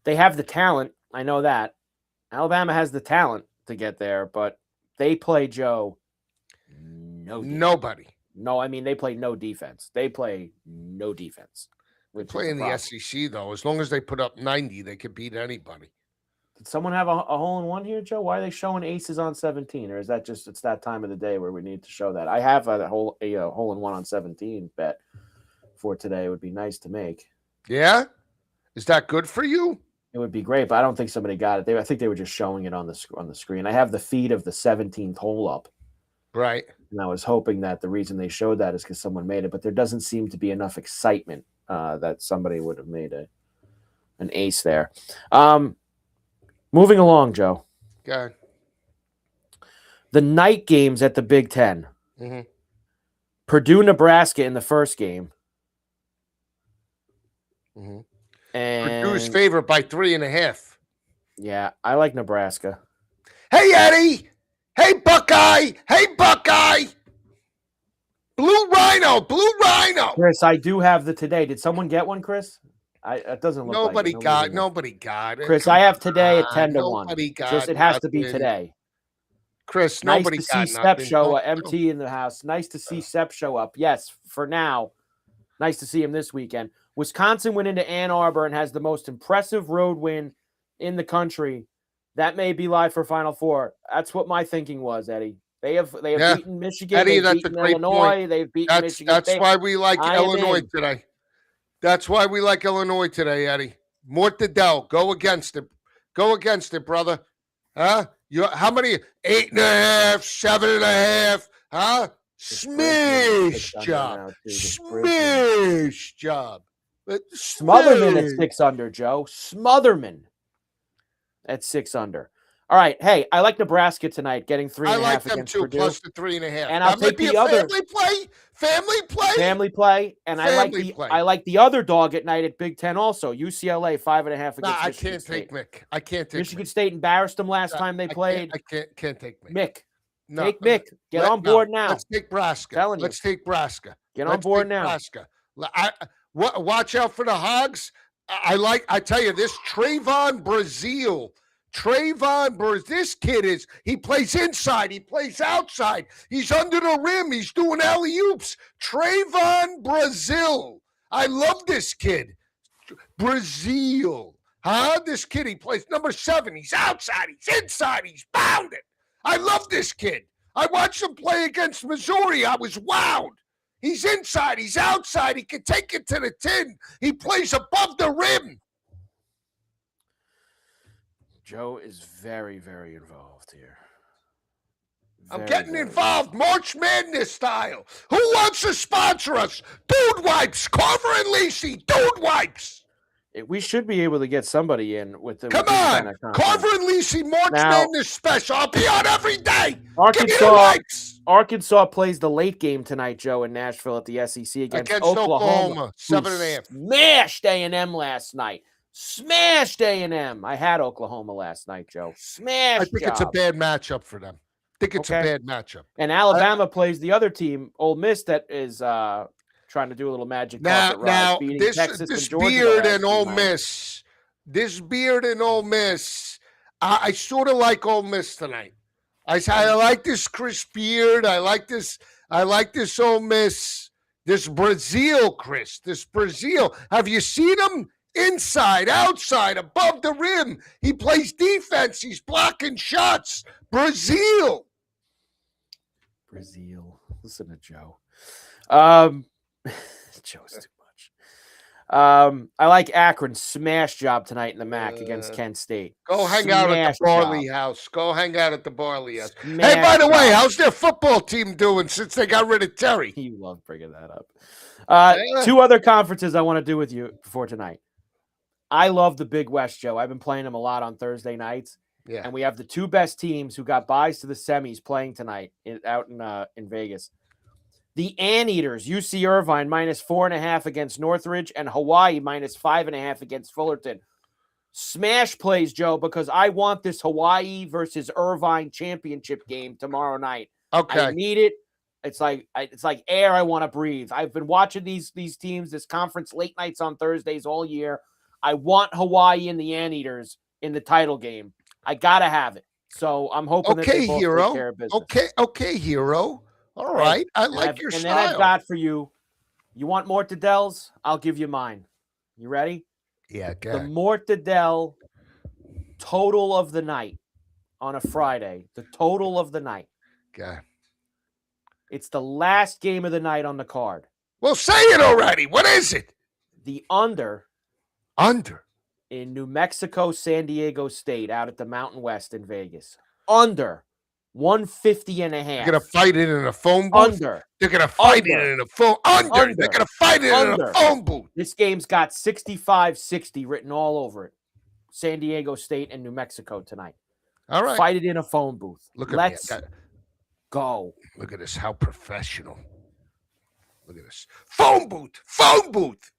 they have the talent. I know that Alabama has the talent to get there, but they play Joe. Nobody. No, I mean they play no defense. They play no defense. They play in the SEC though. As long as they put up 90, they could beat anybody. Did someone have a hole in one here, Joe? Why are they showing aces on 17? Or is that just it's that time of the day where we need to show that? I have a hole in one on 17 bet for today. It would be nice to make. Yeah? Is that good for you? It would be great, but I don't think somebody got it. I think they were just showing it on the screen. I have the feed of the 17th hole up. Right. And I was hoping that the reason they showed that is because someone made it, but there doesn't seem to be enough excitement that somebody would have made an ace there. Moving along, Joe. Go ahead. The night games at the Big Ten. Mm-hmm. Purdue, Nebraska in the first game. Mm-hmm. And Purdue's favored by 3.5. Yeah, I like Nebraska. Hey, Eddie. Hey, Buckeye. Hey, Buckeye. Blue Rhino. Chris, I do have the today. Did someone get one, Chris? It doesn't look nobody like got. Nobody got it. Chris, I have today at 10-1. Got it has to be today. Chris, nice nobody to got see nothing. Sepp show up. MT in the house. Nice to see Sepp show up. Yes, for now. Nice to see him this weekend. Wisconsin went into Ann Arbor and has the most impressive road win in the country. That may be live for Final Four. That's what my thinking was, Eddie. They have beaten Michigan. Eddie, they've beaten Illinois. Point. They've beaten Michigan. That's why we like Illinois today. That's why we like Illinois today, Eddie. Mortadell, go against it. Go against it, brother. Huh? How many? 8.5, 7.5. Huh? Smash job. Smash job. Smotherman at 6 under, Joe. Smotherman at 6 under. All right. Hey, I like Nebraska tonight, getting 3.5 I like them against too, Purdue. plus the 3.5. And I'll take the other family play. Family play. And I like the other dog at night at Big Ten also. UCLA 5.5 against Michigan State. I can't take Michigan State embarrassed them last time they played. I can't take Mick. Mick. No. Take Mick. Get on board now. Let's take Braska. Telling you. Let's take Braska. Get on board now. Braska. Watch out for the Hogs. I tell you, this Trayvon Brazil. This kid he plays inside, he plays outside, he's under the rim, he's doing alley-oops. Trayvon Brazil. I love this kid. Brazil. Huh? This kid, he plays number 7. He's outside, he's inside, he's bounding. I love this kid. I watched him play against Missouri. I was wowed. He's inside, he's outside, he can take it to the 10. He plays above the rim. Joe is very, very involved here. I'm getting involved, March Madness style. Who wants to sponsor us? Dude Wipes, Carver and Lisi, Dude Wipes. We should be able to get somebody in with the. Come on, Carver and Lisi, March Madness special. I'll be on every day. Arkansas plays the late game tonight, Joe, in Nashville at the SEC against Oklahoma. 7.5. Smashed A&M last night. Smashed A&M. I had Oklahoma last night, Joe. Smashed. I think it's a bad matchup for them. I think it's a bad matchup. And Alabama plays the other team, Ole Miss, that is trying to do a little magic. Now this beard and Ole Miss. This beard and Ole Miss. I sort of like Ole Miss tonight. I like this Chris beard. I like this Ole Miss. This Brazil, Chris. This Brazil. Have you seen him? Inside, outside, above the rim. He plays defense. He's blocking shots. Brazil. Listen to Joe. Joe's too much. I like Akron. Smash job tonight in the MAC against Kent State. Go hang out at the Barley House. Hey, by the way, how's their football team doing since they got rid of Terry? You love bringing that up. 2 other conferences I want to do with you before tonight. I love the Big West, Joe. I've been playing them a lot on Thursday nights. Yeah. And we have the 2 best teams who got buys to the semis playing tonight out in Vegas. The Anteaters, UC Irvine, -4.5 against Northridge, and Hawaii -5.5 against Fullerton. Smash plays, Joe, because I want this Hawaii versus Irvine championship game tomorrow night. Okay. I need it. It's like air I want to breathe. I've been watching these teams, this conference late nights on Thursdays all year. I want Hawaii and the Anteaters in the title game. I gotta have it. So I'm hoping that they both take care of business. Okay, hero. All right. I like your style. And then I've got for you. You want mortadels? I'll give you mine. You ready? Yeah, the mortadel total of the night on a Friday. The total of the night. Okay. It's the last game of the night on the card. Well, say it already. What is it? The under. Under. In New Mexico, San Diego State, out at the Mountain West in Vegas. Under 150.5. They're going to fight it in a phone booth? Under. They're going to fight it in a phone. Under. They're going to fight it in a phone booth. This game's got 65-60 written all over it. San Diego State and New Mexico tonight. All right. Fight it in a phone booth. Let's go. Look at this. How professional. Look at this. Phone booth.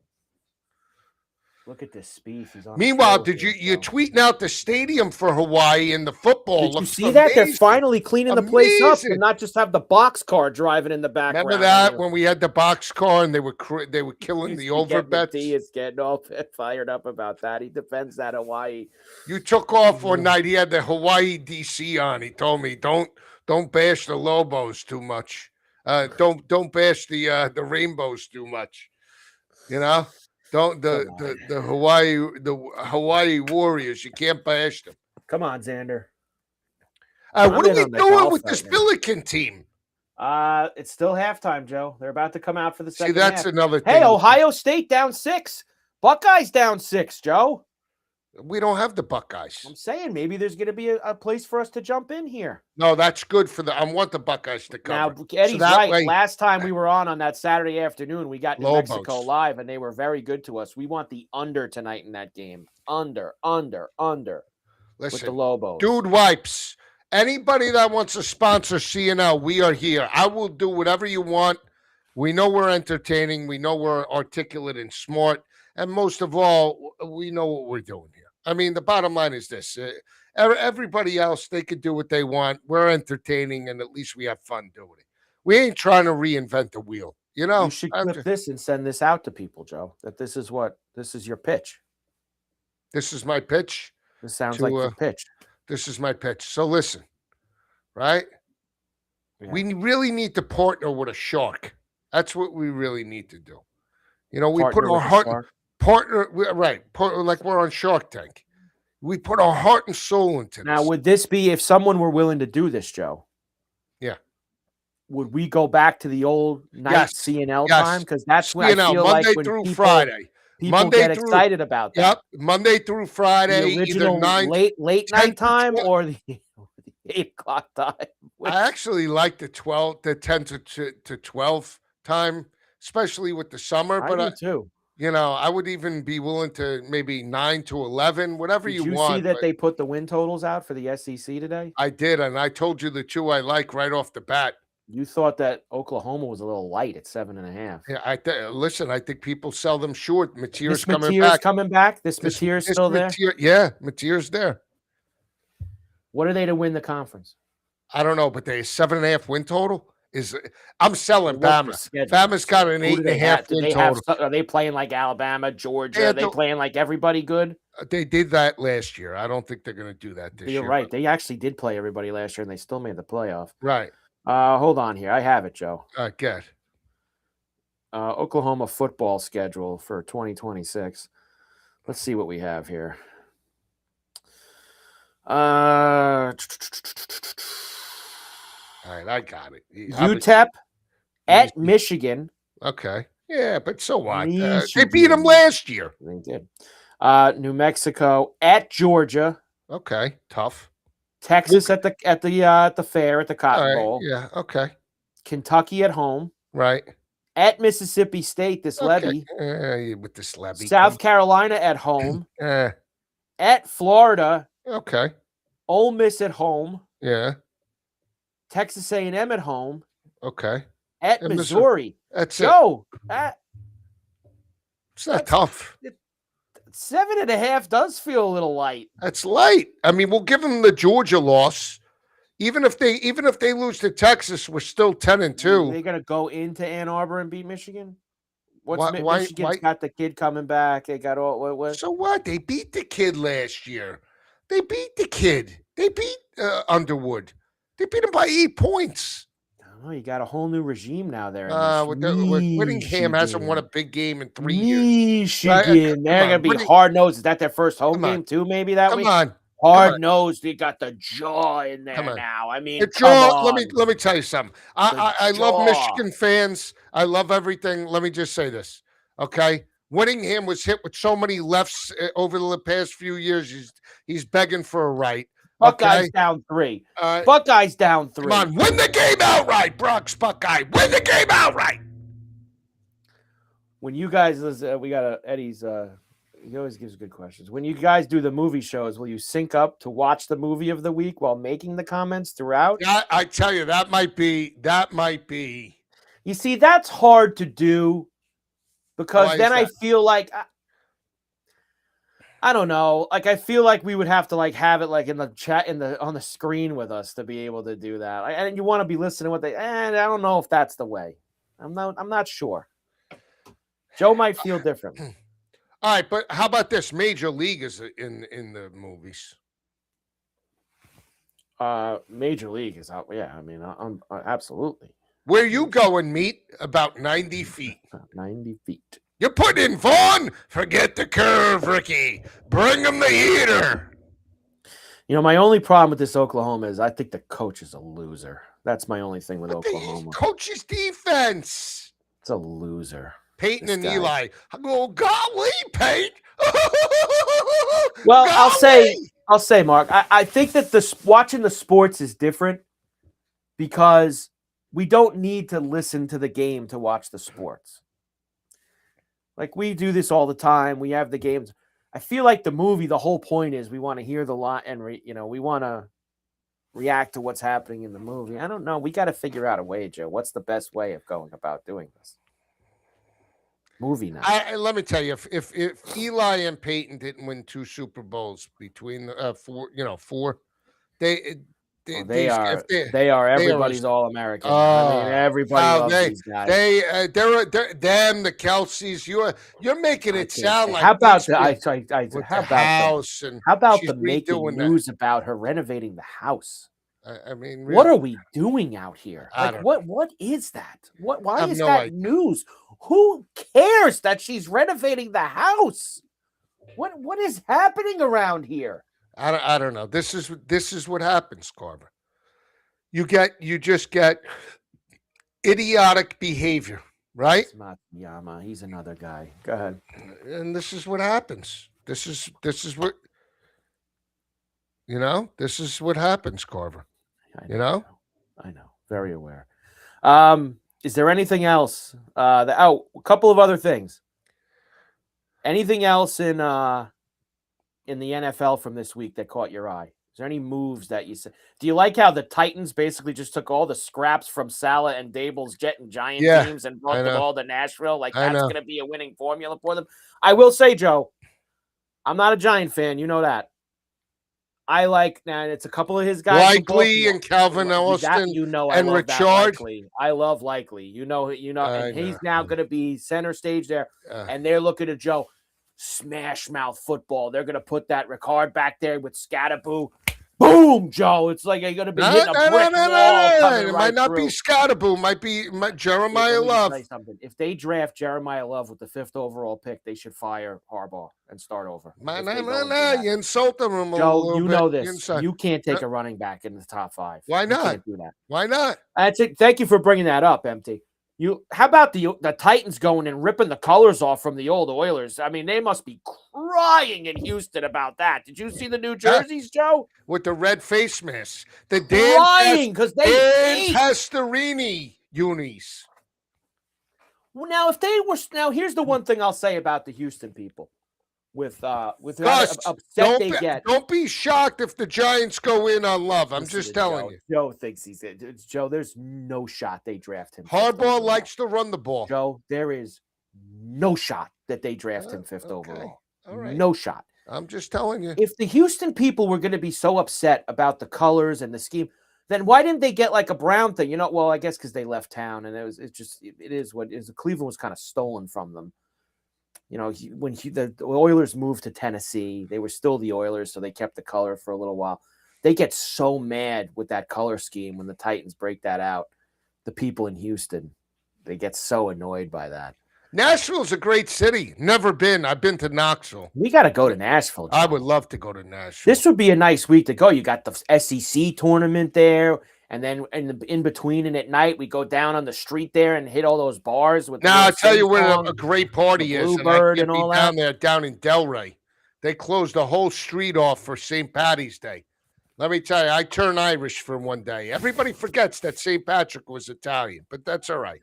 Look at this speech. Meanwhile, did you're tweeting out the stadium for Hawaii and the football? Did you see that? They're finally cleaning the place up and not just have the box car driving in the background. Remember that when we had the box car and they were killing the overbets? He is getting all fired up about that. He defends that Hawaii. You took off one night. He had the Hawaii DC on. He told me don't bash the Lobos too much. Don't bash the Rainbows too much. You know. Don't the Hawaii Warriors? You can't bash them. Come on, Xander. What are we doing with this Billiken team? It's still halftime, Joe. They're about to come out for the second. See, that's half. Another thing. Hey, Ohio State down 6. Buckeyes down 6, Joe. We don't have the Buckeyes. I'm saying maybe there's going to be a place for us to jump in here. No, that's good for I want the Buckeyes to cover. Now, Eddie's right. Last time we were on that Saturday afternoon, we got New Mexico live, and they were very good to us. We want the under tonight in that game. Under. Listen, with the Lobos. Dude Wipes. Anybody that wants to sponsor CNL, we are here. I will do whatever you want. We know we're entertaining. We know we're articulate and smart. And most of all, we know what we're doing here. I mean, the bottom line is this. Everybody else, they could do what they want. We're entertaining, and at least we have fun doing it. We ain't trying to reinvent the wheel. You You know, should clip this and send this out to people, Joe. That this is your pitch. this is my pitch This sounds like to. your pitch. This is my pitch. So listen, right? Yeah. We really need to partner with a shark. That's what we really need to do. You know, we Partner put our with a heart shark. like we're on Shark Tank. We put our heart and soul into Now, this. would this be if someone were willing to do this, Joe? Yeah. Would we go back to the old night Yes. CNL Yes. time? Because that's when I CNL, feel Monday like when through people, Friday. people Monday get through- excited about that. Yep, Monday through Friday, The original either 9. late 10 night to time 12. or the 8 o'clock time. I actually like the 10 to 12 time, especially with the summer. I But do too. you know, I would even be willing to maybe 9 to 11, whatever Did you you want. see that but they put the win totals out for the SEC today? I did, and I told you the two I like right off the bat. You thought that Oklahoma was a little light at 7.5. Yeah, listen. I think people sell them short. Mateer's This coming Mateer's back. coming back. This Mateer's still there. Yeah, Mateer's there. What are they to win the conference? I don't know, but they 7.5 win total is. I'm selling What's the Bama. schedule? Bama's got an Who do they have? 8.5 Do win they have? total. Are they playing like Alabama, Georgia? Yeah, Are they playing like everybody good? They did that last year. I don't think they're going to do that this year. You're right. They actually did play everybody last year, and they still made the playoff. Right. Hold on here. I have it, Joe. Good. Oklahoma football schedule for 2026. Let's see what we have here. All right, I got it. UTEP at Michigan. Okay. Yeah, but so what? They Michigan. beat them last year. They did. New Mexico at Georgia. Okay, tough. Texas at the fair at the Cotton Bowl. Yeah. Okay. Kentucky at home. Right. At Mississippi State, this levy. With this levy. South Carolina at home. At Florida. Okay. Ole Miss at home. Yeah. Texas A&M at home. Okay. At Missouri. That's Joe, it's not tough. 7.5 does feel a little light. That's light. I mean, we'll give them the Georgia loss. Even if they lose to Texas, we're still 10-2. They're gonna go into Ann Arbor and beat Michigan. Why? Michigan's got the kid coming back. They got all. What? So what? They beat the kid last year. They beat the kid. They beat Underwood. They beat him by 8 points. Oh, you got a whole new regime now there. With Whittingham hasn't won a big game in 3 years. Michigan, they're gonna be hard nosed. Is that their first home game too? Maybe that week. Hard nosed. They got the jaw in there now. I mean, let me tell you something. I love Michigan fans. I love everything. Let me just say this, okay? Whittingham was hit with so many lefts over the past few years. He's begging for a right. Buckeyes down 3. Buckeyes down 3. Come on, win the game outright, Brock's Buckeye. Win the game outright. When you guys, we got Eddie's. He always gives good questions. When you guys do the movie shows, will you sync up to watch the movie of the week while making the comments throughout? I tell you, that might be. You see, that's hard to do because then I feel like I don't know. Like I feel like we would have to have it in the chat on the screen with us to be able to do that. And you want to be listening to what they. And I don't know if that's the way. I'm not sure. Joe might feel different. All right, but how about this? Major League is in the movies. Major League is out. Yeah, I mean, I'm absolutely. Where you going, Meat? About 90 feet. 90 feet. You're putting in Vaughn? Forget the curve, Ricky. Bring him the heater. You know, my only problem with this Oklahoma is I think the coach is a loser. That's my only thing with Oklahoma. Coach's defense. It's a loser. Peyton and Eli. Oh, golly, Peyton. Well, I'll say, Mark, I think that watching the sports is different because we don't need to listen to the game to watch the sports. Like we do this all the time. We have the games. I feel like the movie, the whole point is we want to hear the lot and we want to react to what's happening in the movie. I don't know. We got to figure out a way, Joe. What's the best way of going about doing this? movie night. Let me tell you, if Eli and Peyton didn't win 2 Super Bowls between four, they Oh, these if they are they are everybody's All-American. I mean, oh everybody how loves these guys. they're them, the Kelseys. You're making I it can't sound say. like How about these the kids with how the about the house, and how about she's the making redoing that. news about her renovating the house? I mean, What really, are we doing out here? I Like don't know. what is that? Why I have is no that idea. news? Who cares that she's renovating the house? What is happening around here? I don't know. This is what happens, Carver. You just get idiotic behavior, right? It's Matsuyama. He's another guy. Go ahead. And this is what happens. This is what This is what happens, Carver. I know. Very aware. Is there anything else? A couple of other things. Anything else in the NFL from this week that caught your eye? Is there any moves that you said? Do you like how the Titans basically just took all the scraps from Salah and Dable's Jet and Giant teams and brought them all to Nashville? Like that's going to be a winning formula for them. I will say, Joe, I'm not a Giant fan. You know that. I like now. It's a couple of his guys. Likely and Calvin Austin and Richard. I love Likely. And he's now going to be center stage there. And they're looking at Joe. Smash mouth football. They're going to put that Ricard back there with Scatterboo. Boom, Joe. It's like you're going to be hitting a brick wall. It might not be Scatterboo. Might be Jeremiah Love. If they draft Jeremiah Love with the 5th overall pick, they should fire Harbaugh and start over. You insulted him a Joe, little you bit. know this. You can't take a running back in the top 5. Why not? You can't do that. Why not? That's it. Thank you for bringing that up, Empty. How about the Titans going and ripping the colors off from the old Oilers? I mean, they must be crying in Houston about that. Did you see the new jerseys, Joe? With the red face mask. The crying because they Dan Pastorini unis. Well, now here's the one thing I'll say about the Houston people. With how upset they get. Don't be shocked if the Giants go in on Love. I'm just telling you. Joe thinks he's it. Joe, there's no shot they draft him. Harbaugh likes to run the ball. Joe, there is no shot that they draft him 5th overall. All right. No shot. I'm just telling you. If the Houston people were going to be so upset about the colors and the scheme, then why didn't they get like a Brown thing? Well, I guess because they left town and it is what is. Cleveland was kind of stolen from them. When the Oilers moved to Tennessee, they were still the Oilers, so they kept the color for a little while. They get so mad with that color scheme when the Titans break that out. The people in Houston, they get so annoyed by that. Nashville's a great city. Never been. I've been to Knoxville. We got to go to Nashville, Joe. I would love to go to Nashville. This would be a nice week to go. You got the SEC tournament there. And then in between and at night, we go down on the street there and hit all those bars. Now, I'll tell you where a great party is. Bluebird and all that. Down there, down in Delray. They closed the whole street off for St. Patty's Day. Let me tell you, I turned Irish for one day. Everybody forgets that St. Patrick was Italian, but that's all right.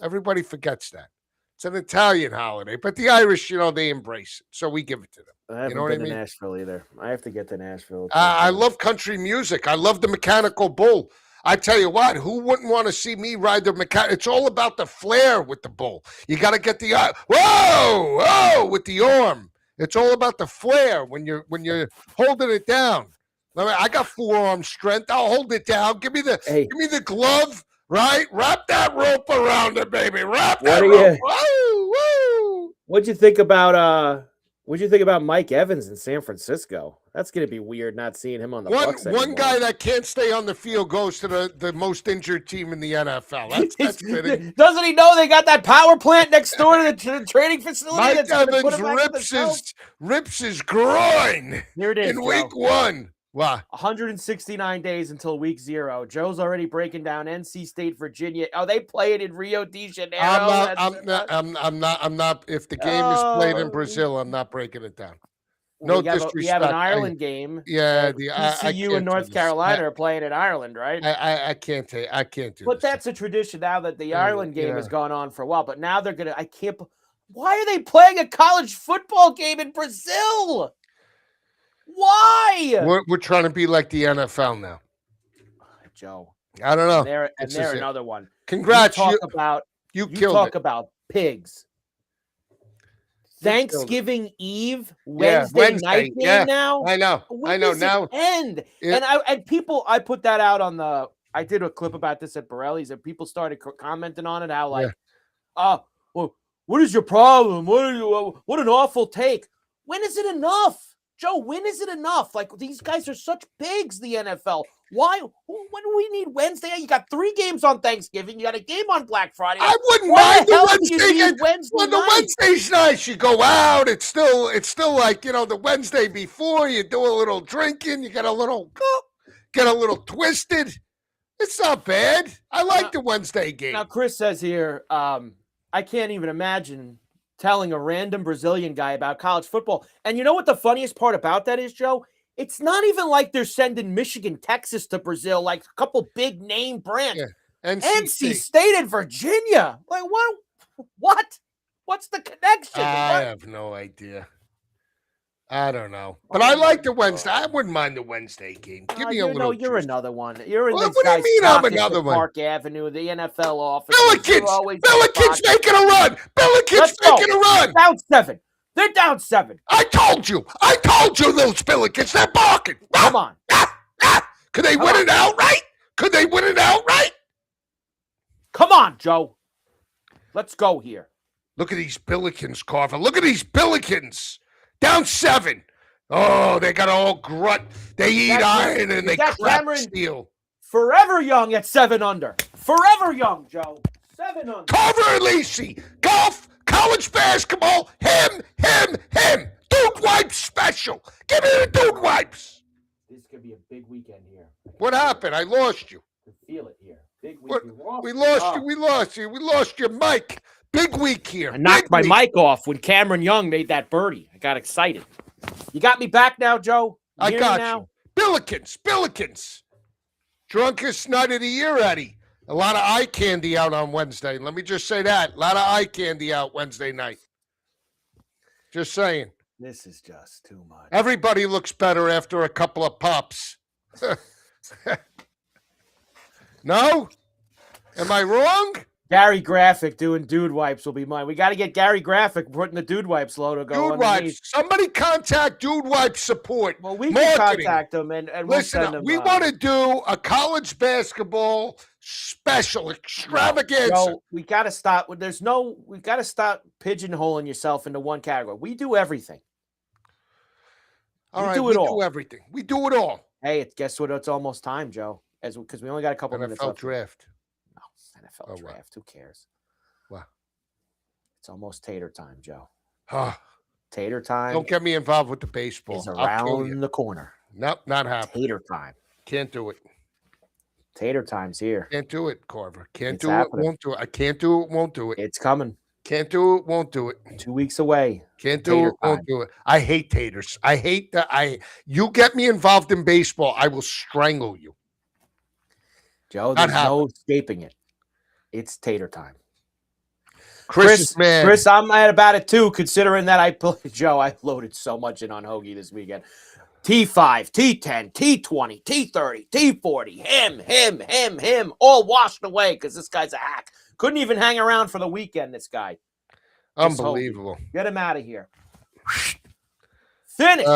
Everybody forgets that. It's an Italian holiday, but the Irish, they embrace it. So we give it to them. I haven't been to Nashville either. I have to get to Nashville. I love country music. I love the Mechanical Bull. I tell you what, who wouldn't want to see me ride the mechanic? It's all about the flair with the bull. You got to get the whoa with the arm. It's all about the flair when you're holding it down. I got forearm strength. I'll hold it down. Give me the glove. Right, wrap that rope around it, baby. Wrap that rope. Woo! What'd you think about Mike Evans in San Francisco? That's gonna be weird not seeing him on the Bucs anymore. One guy that can't stay on the field goes to the most injured team in the NFL. That's fitting. Doesn't he know they got that power plant next door to the training facility? Mike Evans rips his groin. Here it is in week 1. Wow. 169 days until week 0. Joe's already breaking down NC State, Virginia. Oh, they play it in Rio de Janeiro. I'm not. If the game is played in Brazil, I'm not breaking it down. No disrespect. We have an Ireland game. Yeah, TCU and North Carolina are playing in Ireland, right? I can't do. But that's a tradition now that the Ireland game has gone on for a while. But now they're gonna. I can't. Why are they playing a college football game in Brazil? Why? We're trying to be like the NFL now, Joe. I don't know. And they're another one. Congrats! You talk about pigs. Thanksgiving Eve, Yeah, Wednesday night Wednesday. game Yeah, now. I know. When does it Now. end? Yeah. And people, I put that out on the. I did a clip about this at Borelli's, and people started commenting on it. How like, well, what is your problem? What an awful take. When is it enough, Joe? When is it enough? Like these guys are such pigs. The NFL. Why? When do we need Wednesday? You got 3 games on Thanksgiving. You got a game on Black Friday. I wouldn't Why mind the hell the do you Wednesday need game. Wednesday Well, the night? Wednesday's nice. You go out. It's still like the Wednesday before. You do a little drinking. You get a little twisted. It's not bad. I like the Wednesday game. Now, Chris says here, I can't even imagine telling a random Brazilian guy about college football. And you know what the funniest part about that is, Joe? It's not even like they're sending Michigan, Texas to Brazil, like a couple big name brands. Yeah. NC State and Virginia. Like, what? What's the connection? I have no idea. I don't know. But I like the Wednesday. I wouldn't mind the Wednesday game. Give me a little. You're another one. You're in What this guy's do you mean I'm another one? Park Avenue, the NFL office. Billikens making a run. Billikens making a run. Down 7. They're down 7. I told you those Billikens. They're barking. Come on. Could they win it outright? Come on, Joe. Let's go here. Look at these Billikens, Carver. Look at these Billikens. Down 7. Oh, they got all grunt. They eat iron and they crap steel. Forever young at 7 under. Forever young, Joe. 7 under. Carver Lisi. Golf, college basketball, him. Dude wipes special. Give me the dude wipes. This could be a big weekend here. What happened? I lost you. I feel it here. Big weekend. We lost you. We lost your mic. Big week here. I knocked my mic off when Cameron Young made that birdie. I got excited. You got me back now, Joe? I got you. Billikens. Drunkest night of the year, Eddie. A lot of eye candy out on Wednesday. Let me just say that. A lot of eye candy out Wednesday night. Just saying. This is just too much. Everybody looks better after a couple of pops. No? Am I wrong? Gary Graphic doing dude wipes will be mine. We got to get Gary Graphic putting the dude wipes logo going. Dude wipes. Somebody contact Dude Wipes support. Well, we can contact them and we'll send them. We want to do a college basketball special extravaganza. No, we got to stop. We got to stop pigeonholing yourself into one category. We do everything. We do everything. We do it all. Hey, guess what? It's almost time, Joe. Because we only got a couple minutes left. Draft. NFL draft. Who cares? What? It's almost tater time, Joe. Tater time. Don't get me involved with the baseball. Is around the corner. Nope, not happening. Tater time. Can't do it. Tater time's here. Can't do it, Carver. Can't do it. Won't do it. I can't do it. Won't do it. It's coming. Can't do it. Won't do it. 2 weeks away. Can't do it. Won't do it. I hate taters. I hate that. You get me involved in baseball, I will strangle you. Joe, there's no escaping it. It's tater time. Chris, I'm mad about it too, considering that I loaded so much in on Hoagie this weekend. T5, T10, T20, T30, T40, him, all washed away because this guy's a hack. Couldn't even hang around for the weekend, this guy. Unbelievable. Get him out of here. Finish.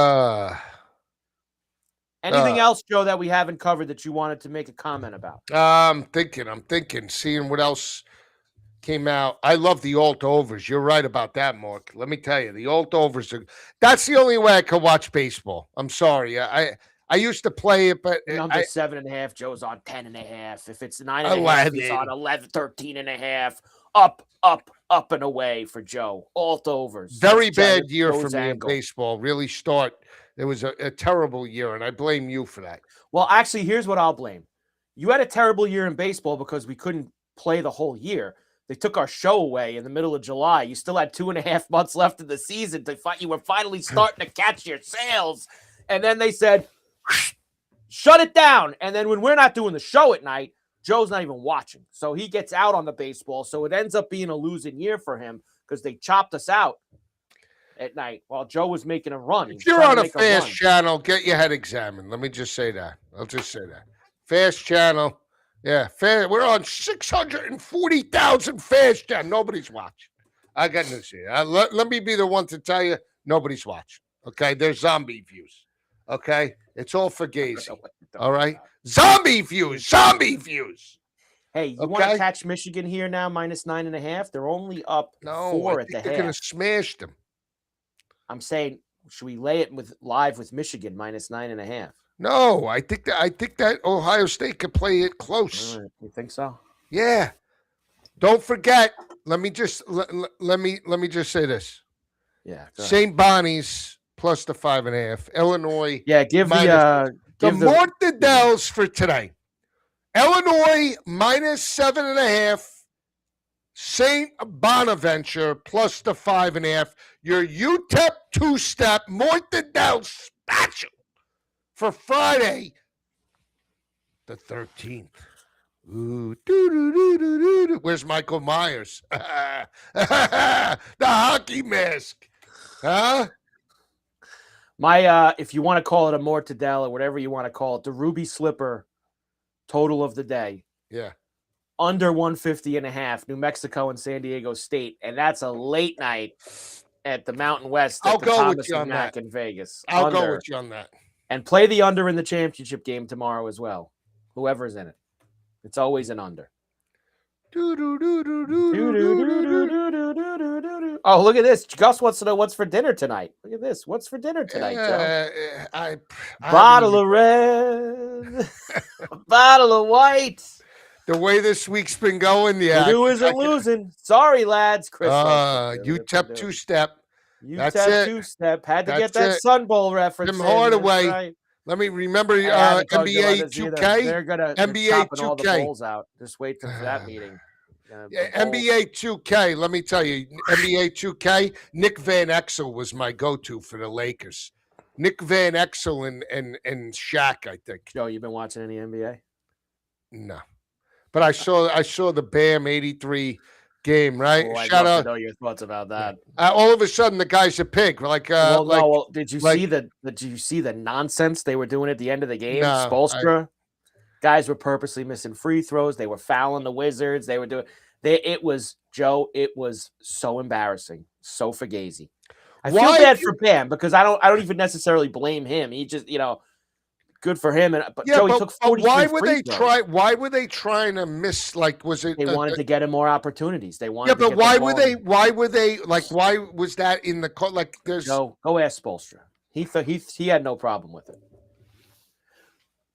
Anything else, Joe, that we haven't covered that you wanted to make a comment about? I'm thinking, seeing what else came out. I love the alt overs. You're right about that, Mark. Let me tell you, the alt overs that's the only way I could watch baseball. I'm sorry. I used to play it, but I'm just 7.5. Joe's on 10.5. If it's 9.5, he's on 11, 13.5. Up and away for Joe. Alt overs. Very bad year for me in baseball. Really start. It was a terrible year, and I blame you for that. Well, actually, here's what I'll blame. You had a terrible year in baseball because we couldn't play the whole year. They took our show away in the middle of July. You still had 2.5 months left in the season. You were finally starting to catch your sails. And then they said, shut it down. And then when we're not doing the show at night, Joe's not even watching. So he gets out on the baseball. So it ends up being a losing year for him because they chopped us out at night while Joe was making a run. If you're on a fast channel, get your head examined. Let me just say that. I'll just say that. Fast channel. Yeah, we're on 640,000 fast channel. Nobody's watching. I got news here. Let me be the one to tell you, nobody's watching. Okay, there's zombie views. Okay, it's all for Gazy. All right, zombie views. Hey, you want to catch Michigan here now, -9.5? They're only up 4 at the half. They're going to smash them. I'm saying, should we lay it live with Michigan -9.5? No, I think that Ohio State could play it close. You think so? Yeah. Don't forget. Let me just say this. Yeah. St. Bonnie's plus the 5.5. Illinois. Yeah, give the Mortadels for today. Illinois -7.5. St. Bonaventure plus the 5.5. Your UTEP two-step Mortadel special for Friday, the 13th. Ooh, where's Michael Myers? The hockey mask. Huh? My if you want to call it a mortadella or whatever you want to call it, the Ruby Slipper total of the day. Yeah. Under 150.5, New Mexico and San Diego State. And that's a late night at the Mountain West. I'll go with you on that in Vegas. I'll go with you on that. And play the under in the championship game tomorrow as well. Whoever's in it. It's always an under. Oh, look at this. Gus wants to know what's for dinner tonight. Look at this. What's for dinner tonight, Joe? Bottle of red. Bottle of white. The way this week's been going, yeah. Who isn't losing? Sorry, lads. Chris. UTEP two-step. UTEP two-step. Had to get that Sun Bowl reference. Tim Hardaway. Right. Let me remember NBA 2K. They're NBA 2K. All the bowls out. Just wait for that meeting. NBA 2K. Let me tell you, NBA 2K. Nick Van Exel was my go-to for the Lakers. Nick Van Exel and Shaq, I think. Joe, you been watching any NBA? No, but I saw the Bam '83 game. Right? Shout out. To know your thoughts about that. All of a sudden, the guy's a pig. Did you see the nonsense they were doing at the end of the game? No, Spoelstra. Guys were purposely missing free throws. They were fouling the Wizards. They were doing. It was so embarrassing. So fugazi. I feel bad for Bam because I don't even necessarily blame him. He just good for him. Joe, he took 43 why were they try? Why were they trying to miss? Like, was it they wanted to get him more opportunities? They wanted. Yeah, but why were they? Why were they like? Why was that in the like? There's go ask Spoelstra. He had no problem with it.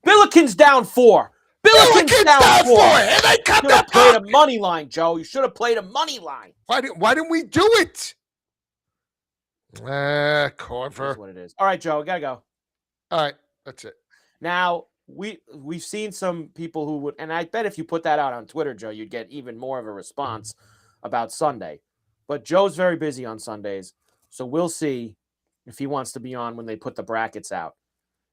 Billikens down 4. Billikens down 4. And they come to played a money line, Joe. You should have played a money line. Why didn't we do it? Carver. That's what it is. All right, Joe, we gotta go. All right, that's it. Now we've seen some people who would, and I bet if you put that out on Twitter, Joe, you'd get even more of a response about Sunday. But Joe's very busy on Sundays, so we'll see if he wants to be on when they put the brackets out.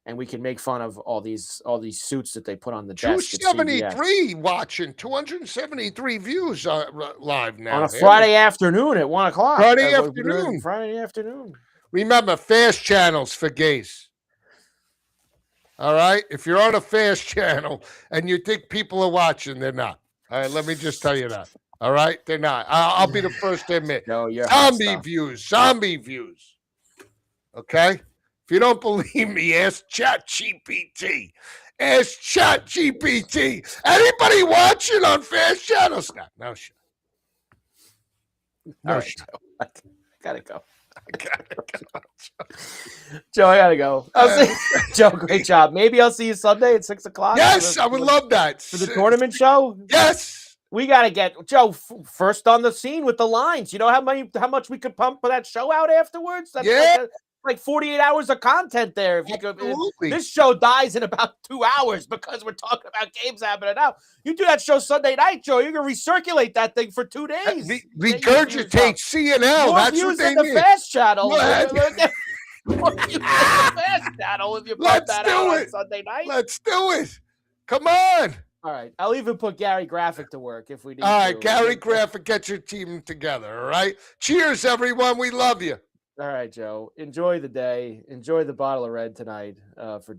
And we can make fun of all these suits that they put on the desk. 273 watching, 273 views live now. On a Friday afternoon at 1 o'clock. Friday afternoon. Remember, fast channels for gays. All right? If you're on a fast channel and you think people are watching, they're not. All right, let me just tell you that. All right? They're not. I'll be the first to admit. No, you're zombie views. Okay? If you don't believe me, ask ChatGPT. Anybody watching on fast channels? No shit. No shit. I gotta go. Joe, I gotta go. Joe, great job. Maybe I'll see you Sunday at 6 o'clock. Yes, I would love that. For the tournament show? Yes. We gotta get Joe first on the scene with the lines. You know how much we could pump that show out afterwards? That's like 48 hours of content there. If this show dies in about 2 hours because we're talking about games happening now. You do that show Sunday night, Joe, you're gonna recirculate that thing for 2 days. Regurgitate CNL. That's what they need. The Fast Channel. More views in the Fast Channel if you put that out on Sunday night. Let's do it. Come on. All right. I'll even put Gary Graphic to work if we need to. All right, Gary Graphic, get your team together, all right? Cheers, everyone. We love you. All right, Joe. Enjoy the day. Enjoy the bottle of red tonight for dinner.